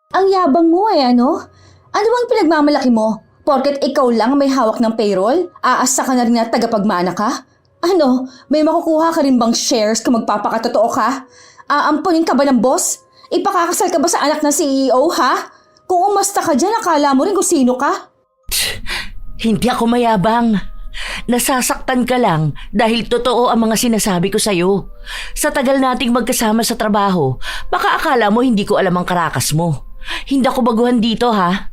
Ang yabang mo ano? Ano bang pinagmamalaki mo? Porket ikaw lang may hawak ng payroll? Aasa ka na rin na tagapagmana ka? Ano, may makukuha ka rin bang shares kung magpapakatotoo ka? Aampunin ka ba ng boss? Ipakakasal ka ba sa anak ng CEO, ha? Kung umasta ka dyan, akala mo rin kung sino ka? Hindi ako mayabang. Nasasaktan ka lang dahil totoo ang mga sinasabi ko sa'yo. Sa tagal nating magkasama sa trabaho, baka akala mo hindi ko alam ang karakas mo. Hindi ako baguhan dito, ha?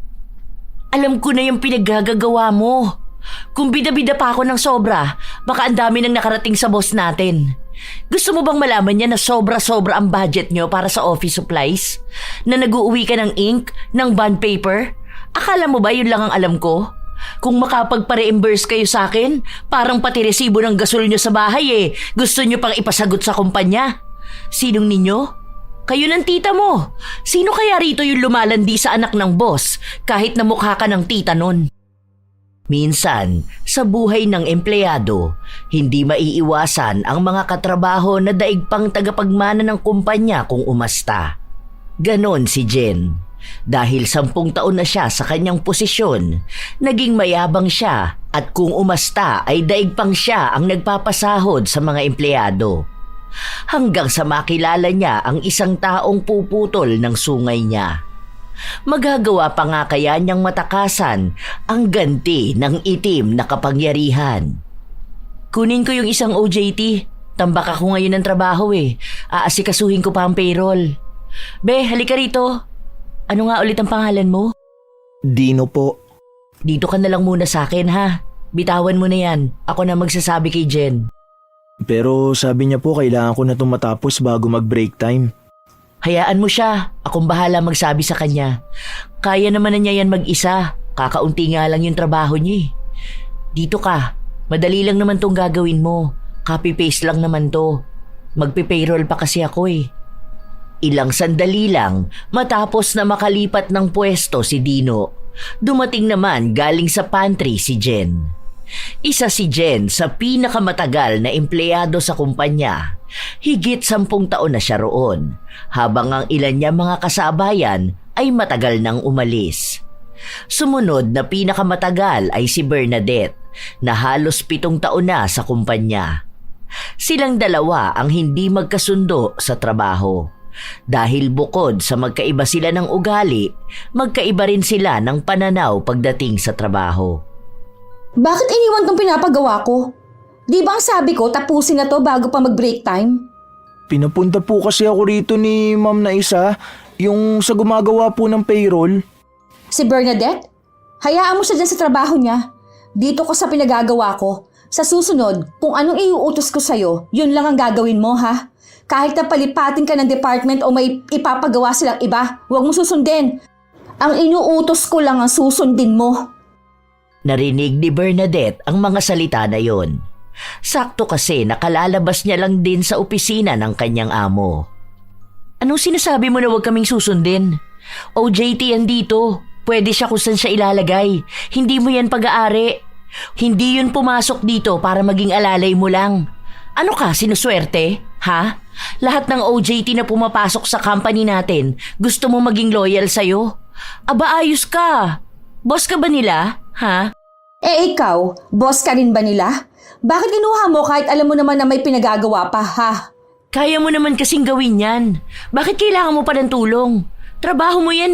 Alam ko na yung pinaggagawa mo. Kung bida-bida pa ako ng sobra, baka ang dami nang nakarating sa boss natin. Gusto mo bang malaman niya na sobra-sobra ang budget nyo para sa office supplies? Na nag-uuwi ka ng ink, ng bond paper? Akala mo ba yun lang ang alam ko? Kung makapagpa-reimburse kayo sa akin, parang pati resibo ng gasol nyo sa bahay gusto nyo pang ipasagot sa kumpanya. Sinong ninyo? Kayo ng tita mo. Sino kaya rito yung lumalandi sa anak ng boss kahit namukha ka ng tita nun? Minsan, sa buhay ng empleyado, hindi maiiwasan ang mga katrabaho na daig pang tagapagmana ng kumpanya kung umasta. Ganon si Jen. Dahil 10 taon na siya sa kanyang posisyon, naging mayabang siya at kung umasta ay daig pang siya ang nagpapasahod sa mga empleyado. Hanggang sa makilala niya ang isang taong puputol ng sungay niya. Magagawa pa nga kaya niyang matakasan ang ganti ng itim na kapangyarihan. Kunin ko yung isang OJT. Tambak ako ngayon ng trabaho Aasikasuhin ko pa ang payroll. Be, halika rito. Ano nga ulit ang pangalan mo? Dino po. Dito ka na lang muna sa akin, ha? Bitawan mo na yan. Ako na magsasabi kay Jen. Pero sabi niya po kailangan ko na itong matapos bago mag-break time. Hayaan mo siya. Akong bahala magsabi sa kanya. Kaya naman na niya yan mag-isa. Kakaunti nga lang yung trabaho niya Dito ka. Madali lang naman tong gagawin mo. Copy-paste lang naman to. Magpe-payroll pa kasi ako Ilang sandali lang matapos na makalipat ng pwesto si Dino. Dumating naman galing sa pantry si Jen. Isa si Jen sa pinakamatagal na empleyado sa kumpanya. Higit 10 taon na siya roon, habang ang ilan niya mga kasabayan ay matagal nang umalis. Sumunod na pinakamatagal ay si Bernadette, na halos 7 taon na sa kumpanya. Silang dalawa ang hindi magkasundo sa trabaho. Dahil bukod sa magkaiba sila ng ugali, magkaiba rin sila ng pananaw pagdating sa trabaho. Bakit iniwan tong pinapagawa ko? Di ba ang sabi ko tapusin na to bago pa mag-break time? Pinapunta po kasi ako rito ni ma'am na isa, yung sa gumagawa po ng payroll. Si Bernadette? Hayaan mo siya dyan sa trabaho niya. Dito ko sa pinagagawa ko. Sa susunod, kung anong iuutos ko sa'yo, yun lang ang gagawin mo, ha? Kahit na palipatin ka ng department o may ipapagawa silang iba, huwag mo susundin. Ang inuutos ko lang ang susundin mo. Narinig ni Bernadette ang mga salita na yon. Sakto kasi nakalalabas niya lang din sa opisina ng kanyang amo. Anong sinasabi mo na huwag kaming susundin? OJT yan dito. Pwede siya kung saan siya ilalagay. Hindi mo yan pag-aari. Hindi yun pumasok dito para maging alalay mo lang. Ano ka, sinuswerte? Ha? Lahat ng OJT na pumapasok sa company natin, gusto mo maging loyal sa'yo? Aba, ayos ka. Boss ka ba nila? Ha? Ikaw, boss ka rin ba nila? Bakit kinuha mo kahit alam mo naman na may pinagagawa pa, ha? Kaya mo naman kasing gawin yan. Bakit kailangan mo pa ng tulong? Trabaho mo yan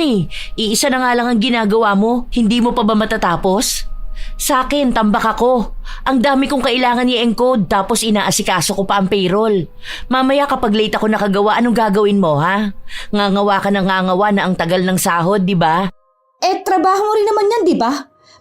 Iisa na nga lang ang ginagawa mo, hindi mo pa ba matatapos? Sa akin, tambak ako. Ang dami kong kailangan i-encode tapos inaasikaso ko pa ang payroll. Mamaya kapag late ako nakagawa, anong gagawin mo, ha? Ngangawa ka ng ngangawa na ang tagal ng sahod, di ba? Trabaho mo rin naman yan, di ba?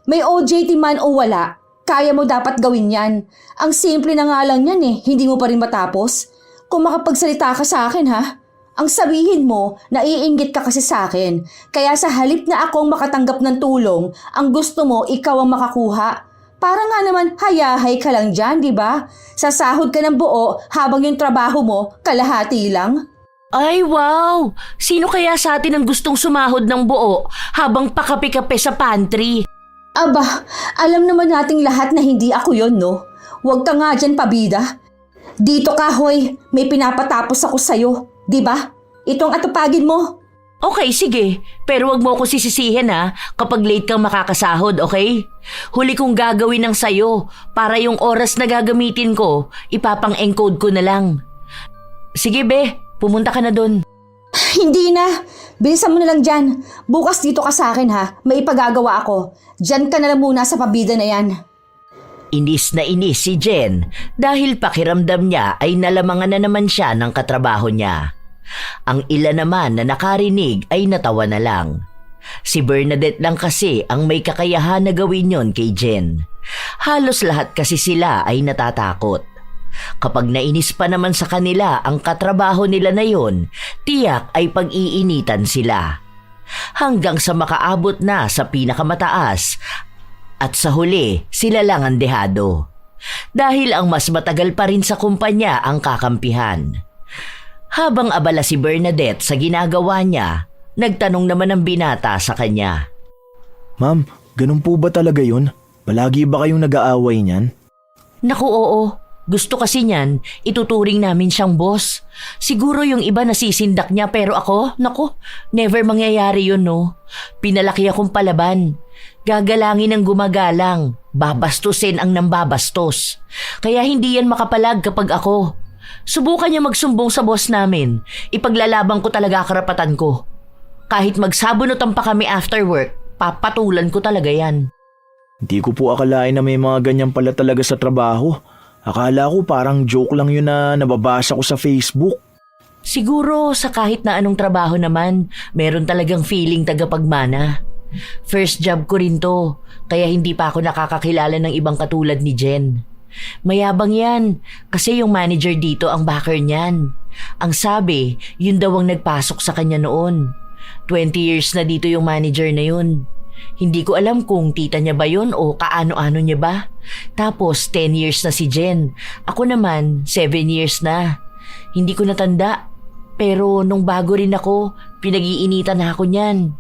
May OJT man o wala, kaya mo dapat gawin yan. Ang simple na nga lang yan hindi mo pa rin matapos. Kung makapagsalita ka sa akin, ha? Ang sabihin mo, naiinggit ka kasi sa akin. Kaya sa halip na akong makatanggap ng tulong, ang gusto mo, ikaw ang makakuha. Para nga naman, hayahay ka lang dyan, di ba? Sasahod ka ng buo habang yung trabaho mo, kalahati lang. Ay, wow! Sino kaya sa atin ang gustong sumahod ng buo habang pakape-kape sa pantry? Aba, alam naman nating lahat na hindi ako yon, no? Huwag ka nga dyan, pabida. Dito ka, hoy. May pinapatapos ako sa'yo. Di ba? Itong atupagin mo. Okay, sige. Pero wag mo ako sisisihin ha kapag late kang makakasahod, okay? Huli kong gagawin ng sayo para yung oras na gagamitin ko, ipapang-encode ko na lang. Sige be, pumunta ka na dun. Hindi na. Bilisan mo na lang dyan. Bukas dito ka sa akin ha. May ipagagawa ako. Dyan ka na lang muna sa pabida na yan. Inis na inis si Jen dahil pakiramdam niya ay nalamangan na naman siya ng katrabaho niya. Ang ilan naman na nakarinig ay natawa na lang. Si Bernadette lang kasi ang may kakayahan na gawin yon kay Jen. Halos lahat kasi sila ay natatakot. Kapag nainis pa naman sa kanila ang katrabaho nila na yon, tiyak ay pag-iinitan sila. Hanggang sa makaabot na sa pinakamataas at sa huli sila lang ang dehado. Dahil ang mas matagal pa rin sa kumpanya ang kakampihan. Habang abala si Bernadette sa ginagawa niya, nagtanong naman ang binata sa kanya. Ma'am, ganun po ba talaga yun? Palagi ba kayong nag-aaway niyan? Naku oo, gusto kasi niyan, ituturing namin siyang boss. Siguro yung iba nasisindak niya pero ako, naku, never mangyayari yun no. Pinalaki akong palaban. Gagalangin ang gumagalang, babastusin ang nambabastos. Kaya hindi yan makapalag kapag ako. Subukan niya magsumbong sa boss namin. Ipaglalaban ko talaga karapatan ko. Kahit magsabunutan pa kami after work, papatulan ko talaga yan. Hindi ko po akalain na may mga ganyan pala talaga sa trabaho. Akala ko parang joke lang yun na nababasa ko sa Facebook. Siguro sa kahit na anong trabaho naman, meron talagang feeling tagapagmana. First job ko rin to, kaya hindi pa ako nakakakilala ng ibang katulad ni Jen. Mayabang yan, kasi yung manager dito ang backer niyan. Ang sabi, yun daw ang nagpasok sa kanya noon. 20 years na dito yung manager na yun. Hindi ko alam kung tita niya ba yun o kaano-ano niya ba. Tapos 10 years na si Jen. Ako naman 7 years na. Hindi ko natanda. Pero nung bago rin ako, pinag-iinitan na ako niyan.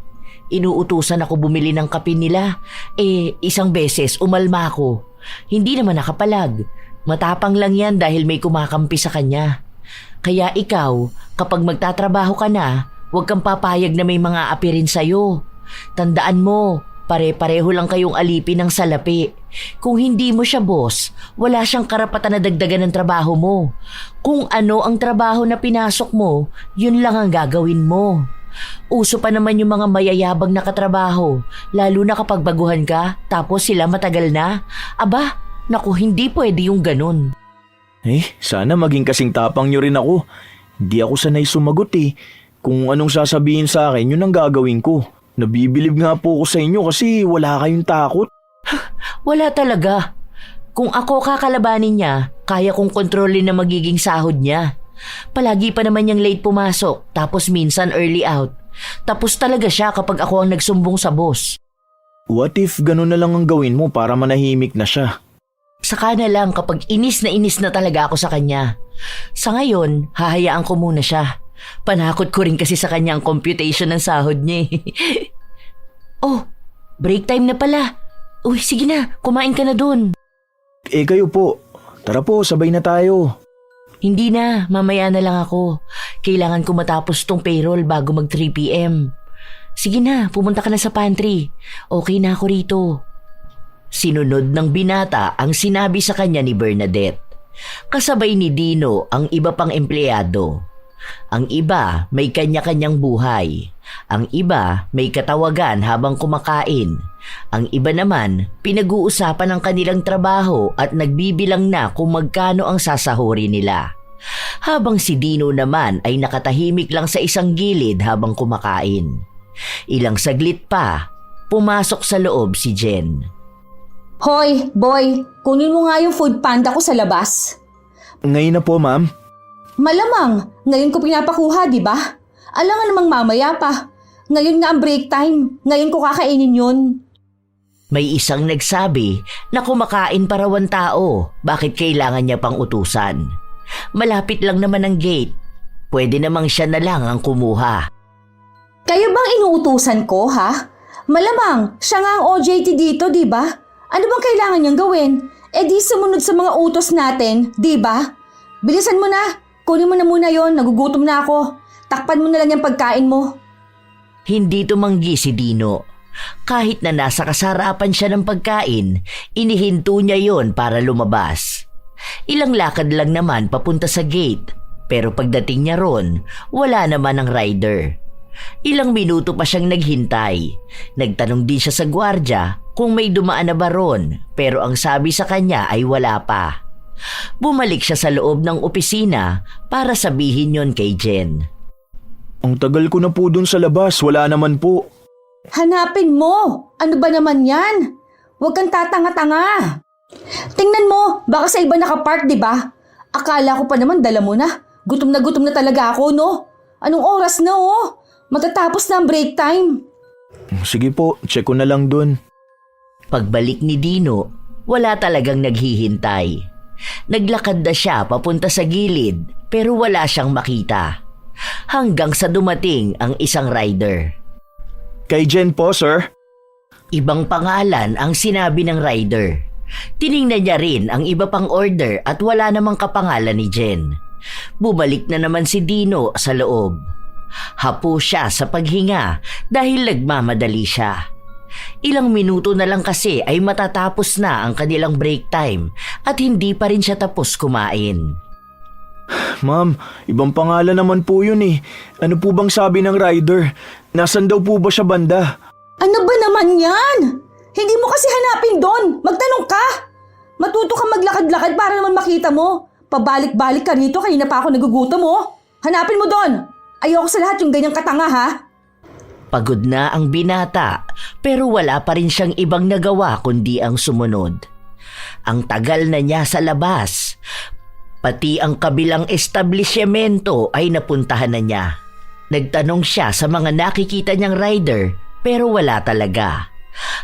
Inuutusan ako bumili ng kape nila. Isang beses umalma ako. Hindi naman nakapalag. Matapang lang yan dahil may kumakampi sa kanya. Kaya ikaw, kapag magtatrabaho ka na, huwag kang papayag na may mga api rin sa'yo. Tandaan mo, pare-pareho lang kayong alipin ng salapi. Kung hindi mo siya boss, wala siyang karapatan na dagdagan ng trabaho mo. Kung ano ang trabaho na pinasok mo, yun lang ang gagawin mo. Uso pa naman yung mga mayayabang na katrabaho, lalo na kapag baguhan ka, tapos sila matagal na. Aba, naku, hindi pwede yung ganun. Sana maging kasing tapang nyo rin ako. Hindi ako sanay sumagot eh. Kung anong sasabihin sa akin, yun ang gagawin ko. Nabibilib nga po ako sa inyo kasi wala kayong takot. Wala talaga. Kung ako kakalabanin niya, kaya kong kontrolin na magiging sahod niya. Palagi pa naman niyang late pumasok, tapos minsan early out. Tapos talaga siya kapag ako ang nagsumbong sa boss. What if ganun na lang ang gawin mo para manahimik na siya? Saka na lang kapag inis na talaga ako sa kanya. Sa ngayon, hahayaan ko muna siya. Panakot ko rin kasi sa kanya ang computation ng sahod niya. Oh, break time na pala. Uy, sige na, kumain ka na dun. Kayo po. Tara po, sabay na tayo. Hindi na, mamaya na lang ako. Kailangan ko matapos tong payroll bago mag 3 p.m. Sige na, pumunta ka na sa pantry. Okay na ako rito. Sinunod ng binata ang sinabi sa kanya ni Bernadette. Kasabay ni Dino ang iba pang empleyado. Ang iba may kanya-kanyang buhay. Ang iba may katawagan habang kumakain. Ang iba naman pinag-uusapan ang kanilang trabaho at nagbibilang na kung magkano ang sasahuri nila. Habang si Dino naman ay nakatahimik lang sa isang gilid habang kumakain. Ilang saglit pa, pumasok sa loob si Jen. Hoy, boy, kunin mo nga yung food panda ko sa labas. Ngayon na po, ma'am. Malamang, ngayon ko pinapakuha, di ba? Alangan namang mamaya pa. Ngayon nga ang break time. Ngayon ko kakainin yun. May isang nagsabi na kumakain para raw ang tao. Bakit kailangan niya pang utusan? Malapit lang naman ang gate. Pwede namang siya na lang ang kumuha. Kayo bang inuutusan ko, ha? Malamang, siya nga ang OJT dito, di ba? Ano bang kailangan niyang gawin? Di sumunod sa mga utos natin, di ba? Bilisan mo na. Kunin mo na muna yon, nagugutom na ako. Takpan mo na lang yung pagkain mo. Hindi tumanggi si Dino. Kahit na nasa kasarapan siya ng pagkain, inihinto niya yon para lumabas. Ilang lakad lang naman papunta sa gate, pero pagdating niya ron, wala naman ang rider. Ilang minuto pa siyang naghintay. Nagtanong din siya sa gwardya kung may dumaan na ba ron, pero ang sabi sa kanya ay wala pa. Bumalik siya sa loob ng opisina para sabihin yon kay Jen. Ang tagal ko na po dun sa labas, wala naman po. Hanapin mo! Ano ba naman yan? Huwag kang tatanga-tanga. Tingnan mo, baka sa iba nakapark, di ba? Akala ko pa naman dala mo na. Gutom na talaga ako, no? Anong oras na, oh? Matatapos na ang break time. Sige po, check ko na lang dun. Pagbalik ni Dino, wala talagang naghihintay. Naglakad na siya papunta sa gilid pero wala siyang makita. Hanggang sa dumating ang isang rider. Kay Jen po, sir. Ibang pangalan ang sinabi ng rider. Tiningnan niya rin ang iba pang order at wala namang kapangalan ni Jen. Bumalik na naman si Dino sa loob. Hapo siya sa paghinga dahil nagmamadali siya. Ilang minuto na lang kasi ay matatapos na ang kanilang break time at hindi pa rin siya tapos kumain. Ma'am, ibang pangalan naman po yun eh. Ano po bang sabi ng rider? Nasaan daw po ba siya banda? Ano ba naman yan? Hindi mo kasi hanapin doon. Magtanong ka. Matuto ka maglakad-lakad para naman makita mo. Pabalik-balik ka rito, kanina pa ako nagugutom mo. Hanapin mo doon. Ayoko sa lahat yung ganyang katanga, ha? Pagod na ang binata pero wala pa rin siyang ibang nagawa kundi ang sumunod. Ang tagal na niya sa labas. Pati ang kabilang establishmento ay napuntahan na niya. Nagtanong siya sa mga nakikita niyang rider pero wala talaga.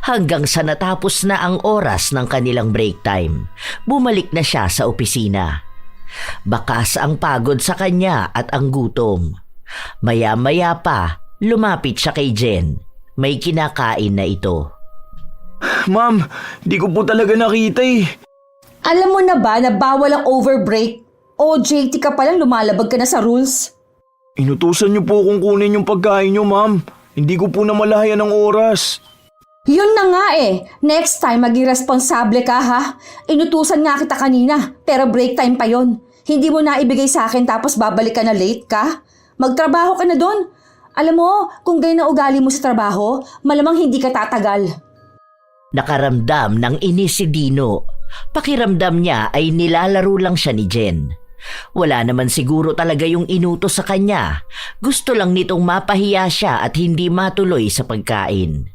Hanggang sa natapos na ang oras ng kanilang break time, bumalik na siya sa opisina. Bakas ang pagod sa kanya at ang gutom. Maya-maya pa, lumapit siya kay Jen. May kinakain na ito. Ma'am, di ko po talaga nakita eh. Alam mo na ba na bawal ang overbreak? O JT ka palang lumalabag ka na sa rules? Inutusan niyo po kung kunin yung pagkain niyo, ma'am. Hindi ko po namalayan ng oras. Yun na nga eh. Next time maging responsable ka, ha? Inutusan nga kita kanina, pero break time pa yon. Hindi mo na ibigay sa akin tapos babalik ka na late ka? Magtrabaho ka na doon. Alam mo, kung ganyan na ugali mo sa trabaho, malamang hindi ka tatagal. Nakaramdam ng inis si Dino. Pakiramdam niya ay nilalaro lang siya ni Jen. Wala naman siguro talaga yung inutos sa kanya. Gusto lang nitong mapahiya siya at hindi matuloy sa pagkain.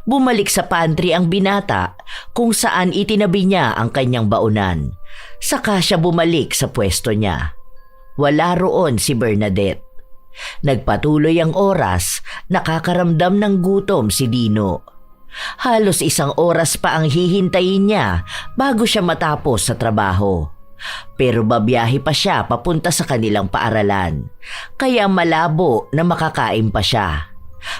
Bumalik sa pantry ang binata kung saan itinabi niya ang kanyang baunan. Saka siya bumalik sa pwesto niya. Wala roon si Bernadette. Nagpatuloy ang oras, nakakaramdam ng gutom si Dino. Halos isang oras pa ang hihintayin niya bago siya matapos sa trabaho. Pero babiyahe pa siya papunta sa kanilang paaralan, kaya malabo na makakain pa siya.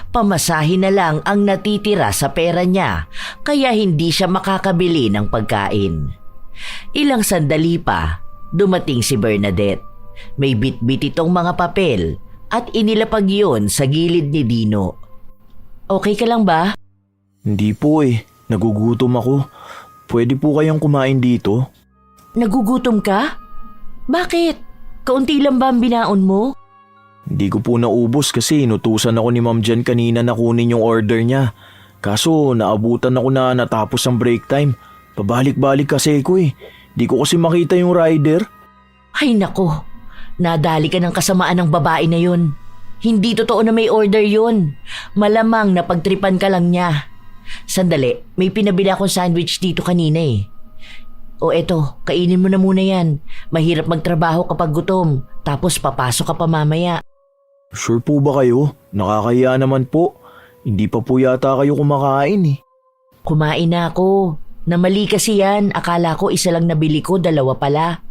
Pamasahe na lang ang natitira sa pera niya, kaya hindi siya makakabili ng pagkain. Ilang sandali pa, dumating si Bernadette. May bitbit itong mga papel at inilapag yun sa gilid ni Dino. Okay ka lang ba? Hindi po eh. Nagugutom ako. Pwede po kayang kumain dito? Nagugutom ka? Bakit? Kaunti lang ba ang binaon mo? Hindi ko po naubos kasi inutusan ako ni Ma'am Jen kanina na kunin yung order niya. Kaso naabutan ako na natapos ang break time. Pabalik-balik kasi ko eh. Di ko kasi makita yung rider. Ay nako, nadali ka ng kasamaan ng babae na yun. Hindi totoo na may order yun. Malamang napagtripan ka lang niya. Sandali, may pinabili akong sandwich dito kanina eh. O eto, kainin mo na muna yan. Mahirap magtrabaho kapag gutom, tapos papasok ka pa mamaya. Sure po ba kayo? Nakakahiya naman po. Hindi pa po yata kayo kumakain eh. Kumain na ako. Namali kasi yan, akala ko isa lang nabili ko, dalawa pala.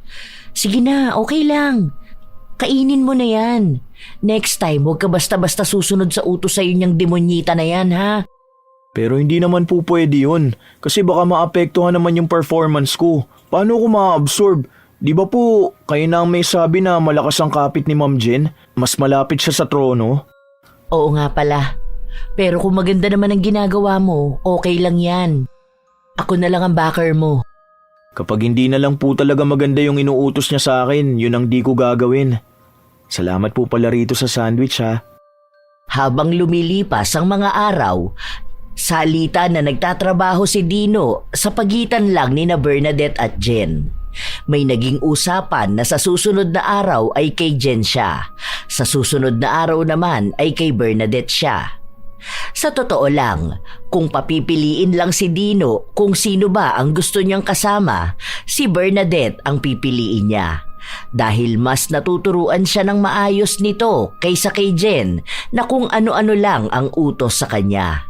Sige na, okay lang. Kainin mo na yan. Next time, huwag ka basta-basta susunod sa utos sa'yo niyang demonyita na yan, ha? Pero hindi naman po pwede yun. Kasi baka maapektuhan naman yung performance ko. Paano ko ma-absorb? Di ba po, kayo na ang may sabi na malakas ang kapit ni Ma'am Jen? Mas malapit siya sa trono? Oo nga pala. Pero kung maganda naman ang ginagawa mo, okay lang yan. Ako na lang ang backer mo. Kapag hindi na lang po talaga maganda yung inuutos niya sa akin, yun ang di ko gagawin. Salamat po pala rito sa sandwich ha. Habang lumilipas ang mga araw, salita na nagtatrabaho si Dino sa pagitan lang ni na Bernadette at Jen. May naging usapan na sa susunod na araw ay kay Jen siya. Sa susunod na araw naman ay kay Bernadette siya. Sa totoo lang, kung papipiliin lang si Dino kung sino ba ang gusto niyang kasama, si Bernadette ang pipiliin niya. Dahil mas natuturuan siya ng maayos nito kaysa kay Jen na kung ano-ano lang ang utos sa kanya.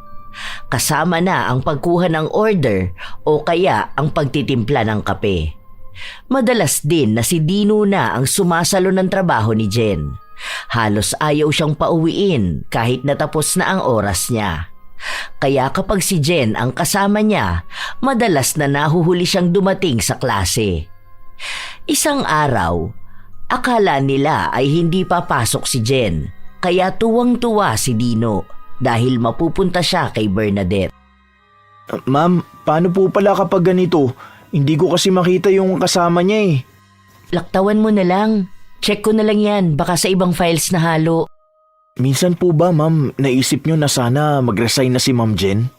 Kasama na ang pagkuha ng order o kaya ang pagtitimpla ng kape. Madalas din na si Dino na ang sumasalo ng trabaho ni Jen. Halos ayaw siyang pauwiin kahit natapos na ang oras niya. Kaya kapag si Jen ang kasama niya, madalas na nahuhuli siyang dumating sa klase. Isang araw, akala nila ay hindi papasok si Jen, kaya tuwang-tuwa si Dino dahil mapupunta siya kay Bernadette. Ma'am, paano po pala kapag ganito? Hindi ko kasi makita yung kasama niya eh. Laktawan mo na lang. Check ko na lang yan, baka sa ibang files na halo. Minsan po ba ma'am, naisip niyo na sana mag-resign na si Ma'am Jen?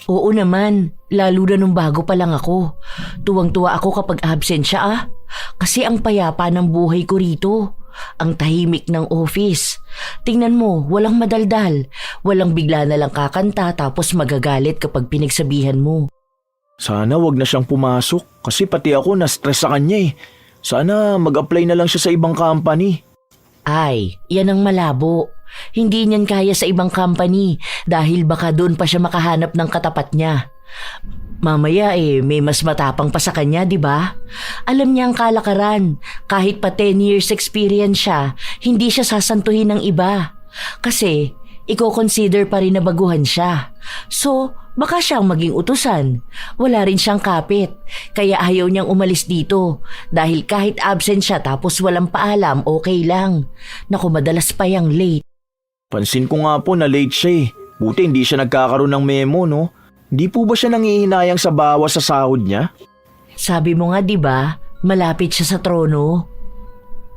Oo naman, lalo na nung bago pa lang ako. Tuwang-tuwa ako kapag absent siya Kasi ang payapa ng buhay ko rito. Ang tahimik ng office. Tingnan mo, walang madaldal. Walang bigla na lang kakanta tapos magagalit kapag pinagsabihan mo. Sana wag na siyang pumasok kasi pati ako na-stress sa kanya eh. Sana mag-apply na lang siya sa ibang company. Ay, yan ang malabo. Hindi niyan kaya sa ibang company dahil baka doon pa siya makahanap ng katapat niya. Mamaya may mas matapang pa sa kanya, di ba? Alam niya ang kalakaran. Kahit pa 10 years experience siya, hindi siya sasantuhin ng iba. Kasi, i-consider pa rin na baguhan siya. So, baka siyang maging utusan. Wala rin siyang kapit. Kaya ayaw niyang umalis dito. Dahil kahit absent siya tapos walang paalam, okay lang. Naku, madalas pa yang late. Pansin ko nga po na late siya eh. Buti hindi siya nagkakaroon ng memo, no? Hindi po ba siya nangihinayang sa bawas sa sahod niya? Sabi mo nga, di ba, malapit siya sa trono.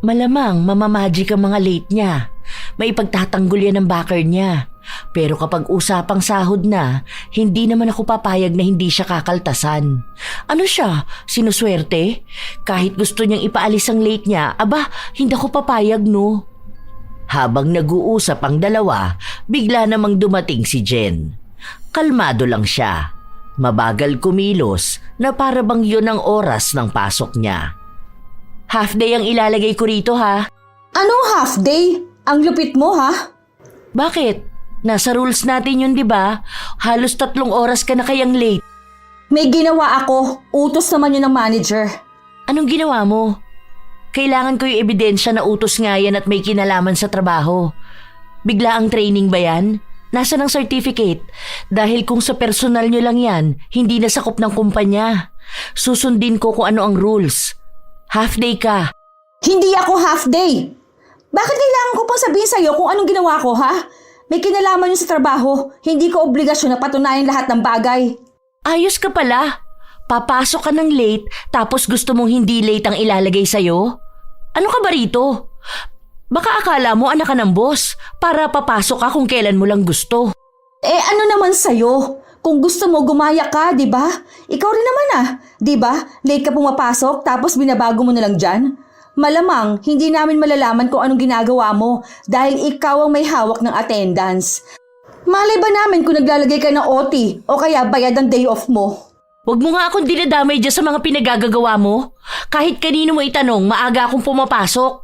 Malamang mamamagic ang mga late niya. May ipagtatanggol yan ng backer niya. Pero kapag usapang sahod na, hindi naman ako papayag na hindi siya kakaltasan. Ano siya? Sinuswerte? Kahit gusto niyang ipaalis ang late niya, aba, hindi ako papayag, no? Habang nag-uusap ang dalawa, bigla namang dumating si Jen. Kalmado lang siya. Mabagal kumilos na para bang yun ang oras ng pasok niya. Half day ang ilalagay ko rito ha. Anong half day? Ang lupit mo ha? Bakit? Nasa rules natin yun, di ba? Halos 3 oras ka na kayang late. May ginawa ako. Utos naman yun ng manager. Anong ginawa mo? Kailangan ko yung ebidensya na utos nga yan at may kinalaman sa trabaho. Bigla ang training ba yan? Nasa ng certificate? Dahil kung sa personal nyo lang yan, hindi nasakop ng kumpanya. Susundin ko kung ano ang rules. Half day ka. Hindi ako half day. Bakit kailangan ko pang sabihin sa'yo kung anong ginawa ko, ha? May kinalaman yun sa trabaho. Hindi ko obligasyon na patunayan lahat ng bagay. Ayos ka pala. Papasok ka ng late tapos gusto mong hindi late ang ilalagay sa'yo? Ano ka ba rito? Baka akala mo anak ka ng boss para papasok ka kung kailan mo lang gusto. Ano naman sa'yo? Kung gusto mo, gumaya ka, di ba? Ikaw rin naman di ba? Late ka pumapasok tapos binabago mo na lang dyan? Malamang, hindi namin malalaman kung anong ginagawa mo dahil ikaw ang may hawak ng attendance. Malay ba namin kung naglalagay ka ng OT o kaya bayad ang day off mo? Huwag mo nga akong dinadamay dyan sa mga pinagagagawa mo. Kahit kanino mo itanong, maaga akong pumapasok.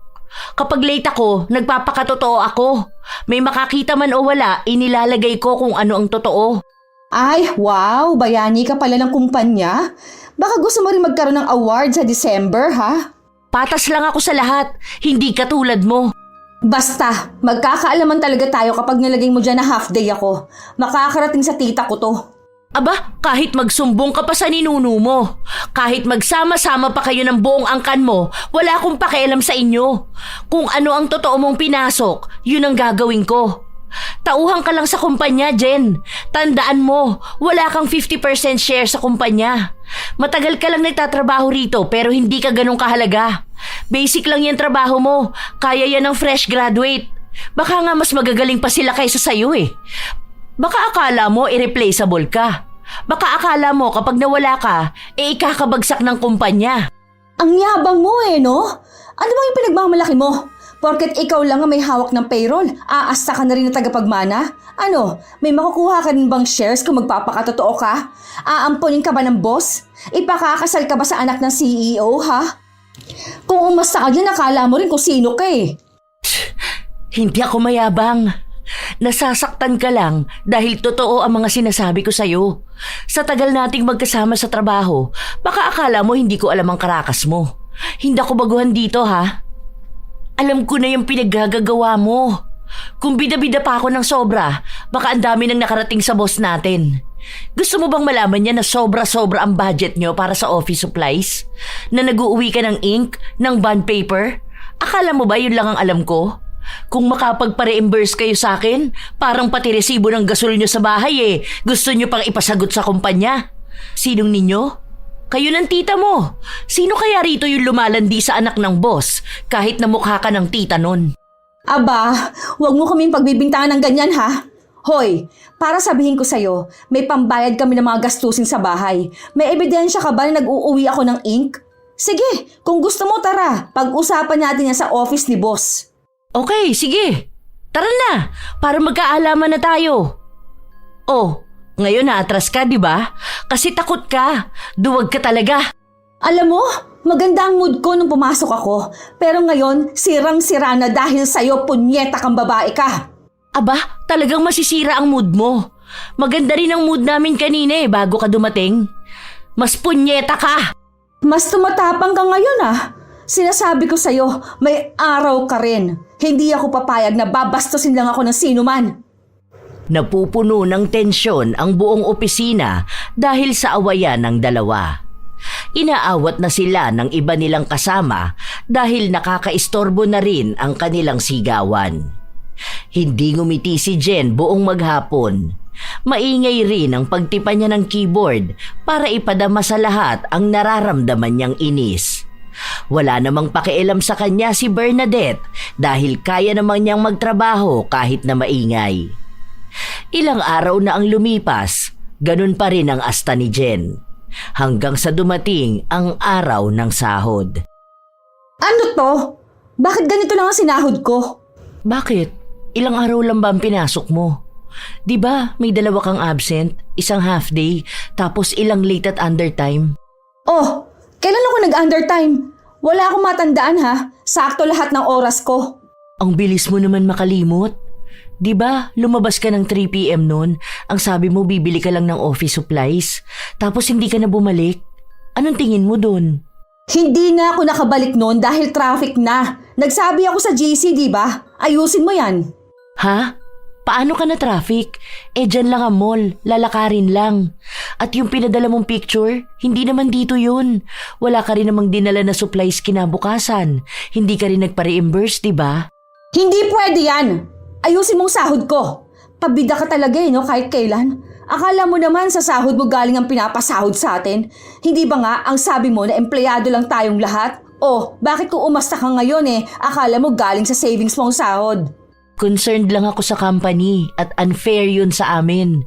Kapag late ako, nagpapakatotoo ako. May makakita man o wala, inilalagay ko kung ano ang totoo. Ay, wow! Bayani ka pala ng kumpanya. Baka gusto mo rin magkaroon ng award sa December, ha? Patas lang ako sa lahat, hindi katulad mo. Basta, magkakaalaman talaga tayo kapag nilagay mo dyan na half day ako. Makakarating sa tita ko to. Aba, kahit magsumbong ka pa sa ninuno mo, kahit magsama-sama pa kayo ng buong angkan mo, wala akong pakialam sa inyo. Kung ano ang totoo mong pinasok, yun ang gagawin ko. Tauhan ka lang sa kumpanya, Jen. Tandaan mo, wala kang 50% share sa kumpanya. Matagal ka lang nagtatrabaho rito pero hindi ka ganun kahalaga. Basic lang yung trabaho mo. Kaya yan ng fresh graduate. Baka nga mas magagaling pa sila kaysa sa'yo eh. Baka akala mo irreplaceable ka. Baka akala mo kapag nawala ka, ikakabagsak ng kumpanya. Ang yabang mo no? Ano bang yung pinagmamalaki mo? Porket ikaw lang ang may hawak ng payroll, aasta ka na rin na tagapagmana? Ano, may makukuha ka rin bang shares kung magpapakatotoo ka? Aampunin ka ba ng boss? Ipakakasal ka ba sa anak ng CEO, ha? Kung umasta ka dyan, akala mo rin kung sino ka eh. Hindi ako mayabang. Nasasaktan ka lang dahil totoo ang mga sinasabi ko sa'yo. Sa tagal nating magkasama sa trabaho, baka akala mo hindi ko alam ang karakas mo. Hindi ako baguhan dito, ha? Alam ko na yung pinaggagawa mo. Kung bida-bida pa ako ng sobra, baka ang dami nang nakarating sa boss natin. Gusto mo bang malaman niya na sobra-sobra ang budget nyo para sa office supplies? Na nag-uuwi ka ng ink, ng bond paper? Akala mo ba yun lang ang alam ko? Kung makapagpa-reimburse kayo sa akin, parang pati resibo ng gasol nyo sa bahay gusto nyo pang ipasagot sa kumpanya. Sinong ninyo? Kayo ng tita mo. Sino kaya rito yung lumalandi sa anak ng boss kahit na mukha ka ng tita nun? Aba, huwag mo kaming pagbibintangan ng ganyan ha. Hoy, para sabihin ko sa'yo, may pambayad kami ng mga gastusin sa bahay. May ebidensya ka ba na nag-uuwi ako ng ink? Sige, kung gusto mo tara, pag-usapan natin yan sa office ni boss. Okay, sige. Tara na, para magkaalaman na tayo. Oh, ngayon naatras ka, di ba? Kasi takot ka. Duwag ka talaga. Alam mo, maganda ang mood ko nung pumasok ako. Pero ngayon, sirang-sira na dahil sa'yo punyeta kang babae ka. Aba, talagang masisira ang mood mo. Maganda rin ang mood namin kanina bago ka dumating. Mas punyeta ka. Mas tumatapang ka ngayon Sinasabi ko sa'yo, may araw ka rin. Hindi ako papayag na babastusin lang ako ng sino man. Napupuno ng tensyon ang buong opisina dahil sa awayan ng dalawa. Inaawat na sila ng iba nilang kasama dahil nakakaistorbo na rin ang kanilang sigawan. Hindi ngumiti si Jen buong maghapon. Maingay rin ang pagtipa niya ng keyboard para ipadama sa lahat ang nararamdaman niyang inis. Wala namang pakialam sa kanya si Bernadette dahil kaya namang niyang magtrabaho kahit na maingay. Ilang araw na ang lumipas, ganun pa rin ang asta ni Jen. Hanggang sa dumating ang araw ng sahod. Ano to? Bakit ganito lang ang sinahod ko? Bakit? Ilang araw lang ba ang pinasok mo? Di ba may 2 kang absent, 1 half day, tapos ilang late at undertime? Oh, kailan ako nag-undertime? Wala akong matandaan Sakto lahat ng oras ko. Ang bilis mo naman makalimot. Di ba lumabas ka ng 3 p.m. noon? Ang sabi mo bibili ka lang ng office supplies, tapos hindi ka na bumalik? Anong tingin mo dun? Hindi na ako nakabalik noon dahil traffic na. Nagsabi ako sa GC, di ba? Ayusin mo yan. Ha? Paano ka na traffic? Dyan lang ang mall, lalakarin lang. At yung pinadala mong picture, hindi naman dito yun. Wala ka rin namang dinala na supplies kinabukasan. Hindi ka rin nagpa-reimburse, di ba? Hindi pwede yan. Ayusin mong sahod ko. Pabida ka talaga kahit kailan. Akala mo naman sa sahod mo galing ang pinapasahod sa atin. Hindi ba nga ang sabi mo na empleyado lang tayong lahat? Oh, bakit kung umasta ka ngayon akala mo galing sa savings mo ang sahod? Concerned lang ako sa company at unfair yun sa amin.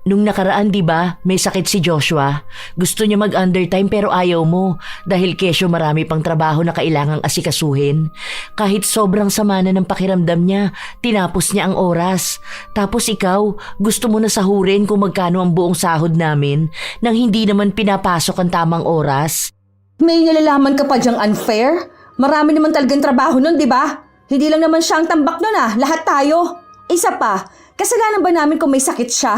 Nung nakaraan, di ba, may sakit si Joshua. Gusto niya mag-undertime pero ayaw mo dahil kesyo marami pang trabaho na kailangang asikasuhin. Kahit sobrang sama na ng pakiramdam niya, tinapos niya ang oras. Tapos ikaw, gusto mo na sahurin kung magkano ang buong sahod namin nang hindi naman pinapasok ang tamang oras. May nalalaman ka pa dyang unfair? Marami naman talagang trabaho nun, di ba? Hindi lang naman siya ang tambak nun lahat tayo. Isa pa, kasalanan ba namin kung may sakit siya?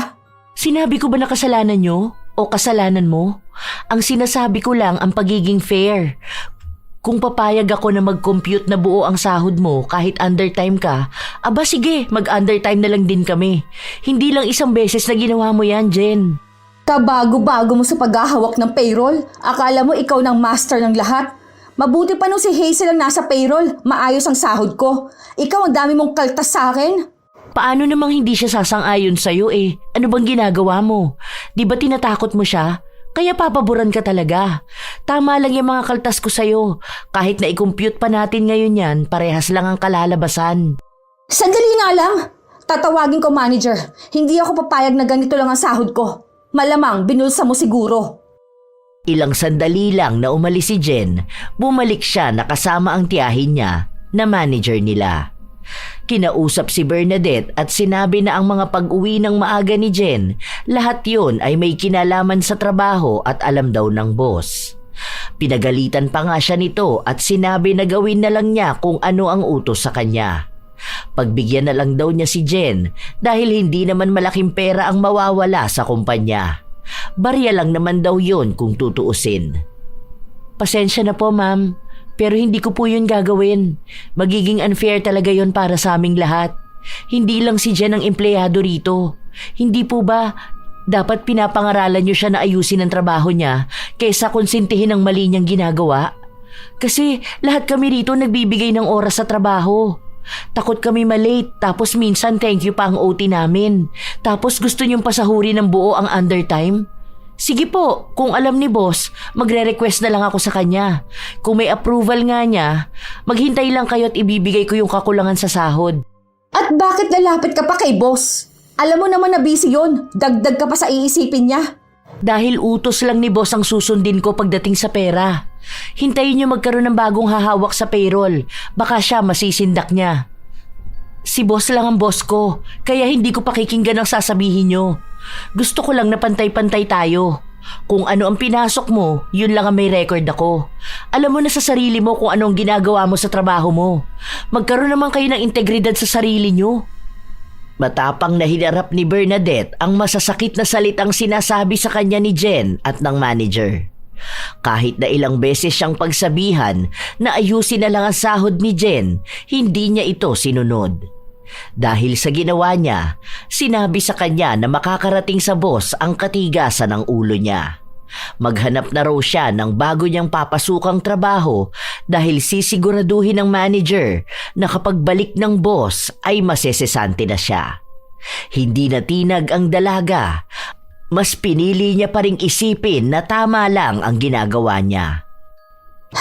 Sinabi ko ba na kasalanan nyo? O kasalanan mo? Ang sinasabi ko lang ang pagiging fair. Kung papayag ako na mag-compute na buo ang sahod mo kahit undertime ka, aba sige, mag-undertime na lang din kami. Hindi lang 1 beses na ginawa mo yan, Jen. Kabago-bago mo sa paghahawak ng payroll. Akala mo ikaw ng master ng lahat. Mabuti pa nung si Hazel ang nasa payroll, maayos ang sahod ko. Ikaw ang dami mong kaltas sa akin. Paano namang hindi siya sasang-ayon sa'yo eh? Ano bang ginagawa mo? Di ba tinatakot mo siya? Kaya papaboran ka talaga. Tama lang yung mga kaltas ko sa'yo. Kahit na i-compute pa natin ngayon yan, parehas lang ang kalalabasan. Sandali nga lang. Tatawagin ko manager. Hindi ako papayag na ganito lang ang sahod ko. Malamang binulsa mo siguro. Ilang sandali lang na umalis si Jen, bumalik siya na kasama ang tiyahin niya na manager nila. Kinausap si Bernadette at sinabi na ang mga pag-uwi ng maaga ni Jen, lahat yon ay may kinalaman sa trabaho at alam daw ng boss. Pinagalitan pa nga siya nito at sinabi na gawin na lang niya kung ano ang utos sa kanya. Pagbigyan na lang daw niya si Jen dahil hindi naman malaking pera ang mawawala sa kumpanya. Barya lang naman daw yon kung tutuusin. Pasensya na po ma'am, pero hindi ko po yun gagawin. Magiging unfair talaga yon para sa aming lahat. Hindi lang si Jen ang empleyado rito. Hindi po ba dapat pinapangaralan niyo siya na ayusin ang trabaho niya kaysa konsintihin ang mali niyang ginagawa? Kasi lahat kami rito nagbibigay ng oras sa trabaho. Takot kami malate, tapos minsan thank you pa ang OT namin. Tapos gusto niyong pasahurin ng buo ang undertime? Sige po, kung alam ni boss, magre-request na lang ako sa kanya. Kung may approval nga niya, maghintay lang kayo at ibibigay ko yung kakulangan sa sahod. At bakit lalapit ka pa kay boss? Alam mo naman na busy yun. Dagdag ka pa sa iisipin niya. Dahil utos lang ni boss ang susundin ko pagdating sa pera. Hintayin niyo magkaroon ng bagong hahawak sa payroll. Baka siya masisindak niya. Si boss lang ang boss ko, kaya hindi ko pakikinggan ang sasabihin niyo. Gusto ko lang na pantay-pantay tayo. Kung ano ang pinasok mo, yun lang ang may record ako. Alam mo na sa sarili mo kung anong ginagawa mo sa trabaho mo. Magkaroon naman kayo ng integridad sa sarili niyo. Matapang na hinarap ni Bernadette ang masasakit na salitang sinasabi sa kanya ni Jen at ng manager. Kahit na ilang beses siyang pagsabihan na ayusin na lang ang sahod ni Jen, hindi niya ito sinunod. Dahil sa ginawa niya, sinabi sa kanya na makakarating sa boss ang katigasan ng ulo niya. Maghanap na raw siya ng bago niyang papasukang trabaho dahil sisiguraduhin ng manager na kapag balik ng boss ay masesesante na siya. Hindi natinag ang dalaga. Mas pinili niya pa ring isipin na tama lang ang ginagawa niya.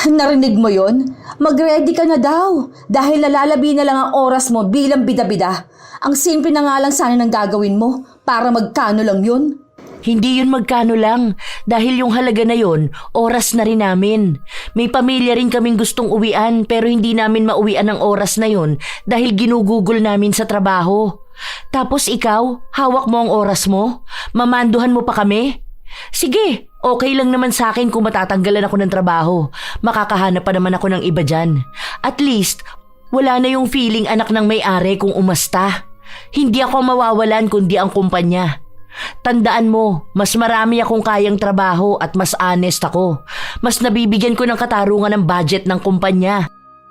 Narinig mo yon? Mag-ready ka na daw. Dahil nalalabi na lang ang oras mo bilang bida-bida. Ang simple na nga lang sana ng gagawin mo para magkano lang yun. Hindi yun magkano lang. Dahil yung halaga na yun, oras na rin namin. May pamilya rin kaming gustong uwian pero hindi namin mauwian ang oras na yun dahil ginugugol namin sa trabaho. Tapos ikaw, hawak mo ang oras mo? Mamanduhan mo pa kami? Sige, okay lang naman sa akin kung matatanggalan ako ng trabaho. Makakahanap pa naman ako ng iba dyan. At least, wala na yung feeling anak ng may-ari kung umasta. Hindi ako mawawalan kundi ang kumpanya. Tandaan mo, mas marami akong kayang trabaho at mas honest ako. Mas nabibigyan ko ng katarungan ng budget ng kumpanya.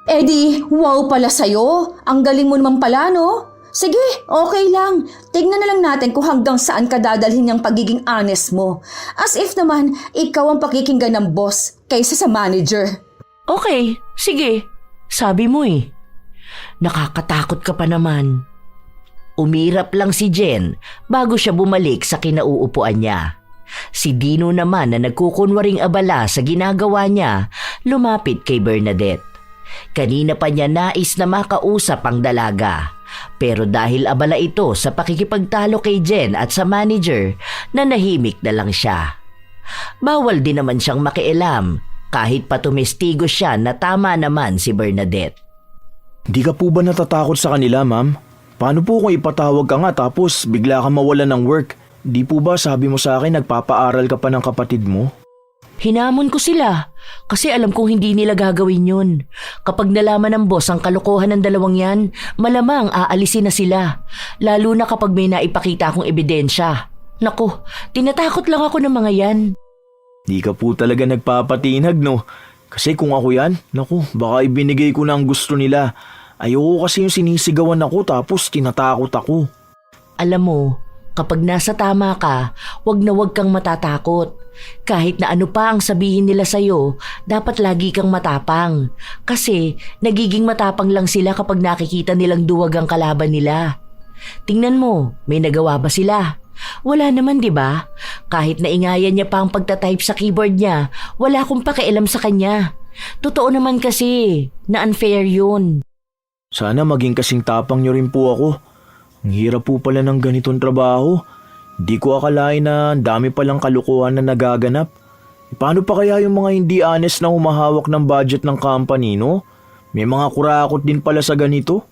Eh di, wow pala sa'yo. Ang galing mo naman pala, no? Sige, okay lang. Tignan na lang natin kung hanggang saan ka dadalhin yung pagiging honest mo. As if naman, ikaw ang pakikinggan ng boss kaysa sa manager. Okay, sige. Sabi mo eh. Nakakatakot ka pa naman. Umirap lang si Jen bago siya bumalik sa kinauupuan niya. Si Dino naman na nagkukunwaring abala sa ginagawa niya, lumapit kay Bernadette. Kanina pa niya nais na makausap ang dalaga. Pero dahil abala ito sa pakikipagtalo kay Jen at sa manager, nanahimik na lang siya. Bawal din naman siyang makialam kahit patumestigo siya na tama naman si Bernadette. Di ka po ba natatakot sa kanila, ma'am? Paano po kung ipatawag ka nga tapos bigla ka mawalan ng work? Di po ba sabi mo sa akin nagpapaaral ka pa ng kapatid mo? Hinamon ko sila kasi alam kong hindi nila gagawin yun. Kapag nalaman ng boss ang kalokohan ng dalawang yan, malamang aalisin na sila. Lalo na kapag may naipakita akong ebidensya. Naku, tinatakot lang ako ng mga yan. Di ka po talaga nagpapatinag, no? Kasi kung ako yan, naku, baka ibinigay ko na ang gusto nila. Ayoko kasi yung sinisigawan ako tapos tinatakot ako. Alam mo, kapag nasa tama ka, wag na wag kang matatakot. Kahit na ano pa ang sabihin nila sa'yo, dapat lagi kang matapang. Kasi nagiging matapang lang sila kapag nakikita nilang duwag ang kalaban nila. Tingnan mo, may nagawa ba sila? Wala naman, di ba? Kahit naingayan niya pa ang pagtatype sa keyboard niya, wala akong pakialam sa kanya. Totoo naman kasi na unfair yun. Sana maging kasing tapang nyo rin po ako. Ang hirap po pala ng ganitong trabaho. Di ko akalain na ang dami palang kalukuhan na nagaganap. Paano pa kaya yung mga hindi honest na humahawak ng budget ng company, no? May mga kurakot din pala sa ganito.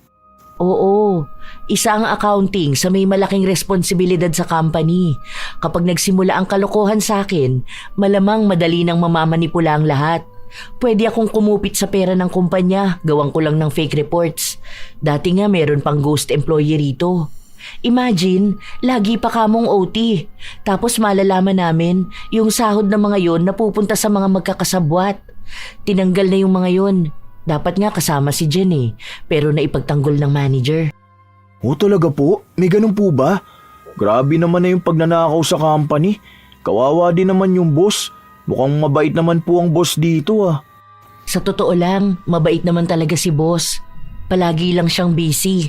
Oo, isa ang accounting sa may malaking responsibilidad sa company. Kapag nagsimula ang kalokohan sa akin, malamang madali nang mamamanipula ang lahat. Pwede akong kumupit sa pera ng kumpanya, gawang ko lang ng fake reports. Dati nga meron pang ghost employee rito. Imagine, lagi pa kamong OT. Tapos malalaman namin yung sahod ng mga yon napupunta sa mga magkakasabwat. Tinanggal na yung mga yon. Dapat nga kasama si Jen pero naipagtanggol ng manager. O talaga po? May ganun po ba? Grabe naman na yung pagnanakaw sa company. Kawawa din naman yung boss. Mukhang mabait naman po ang boss dito ah. Sa totoo lang, mabait naman talaga si boss. Palagi lang siyang busy.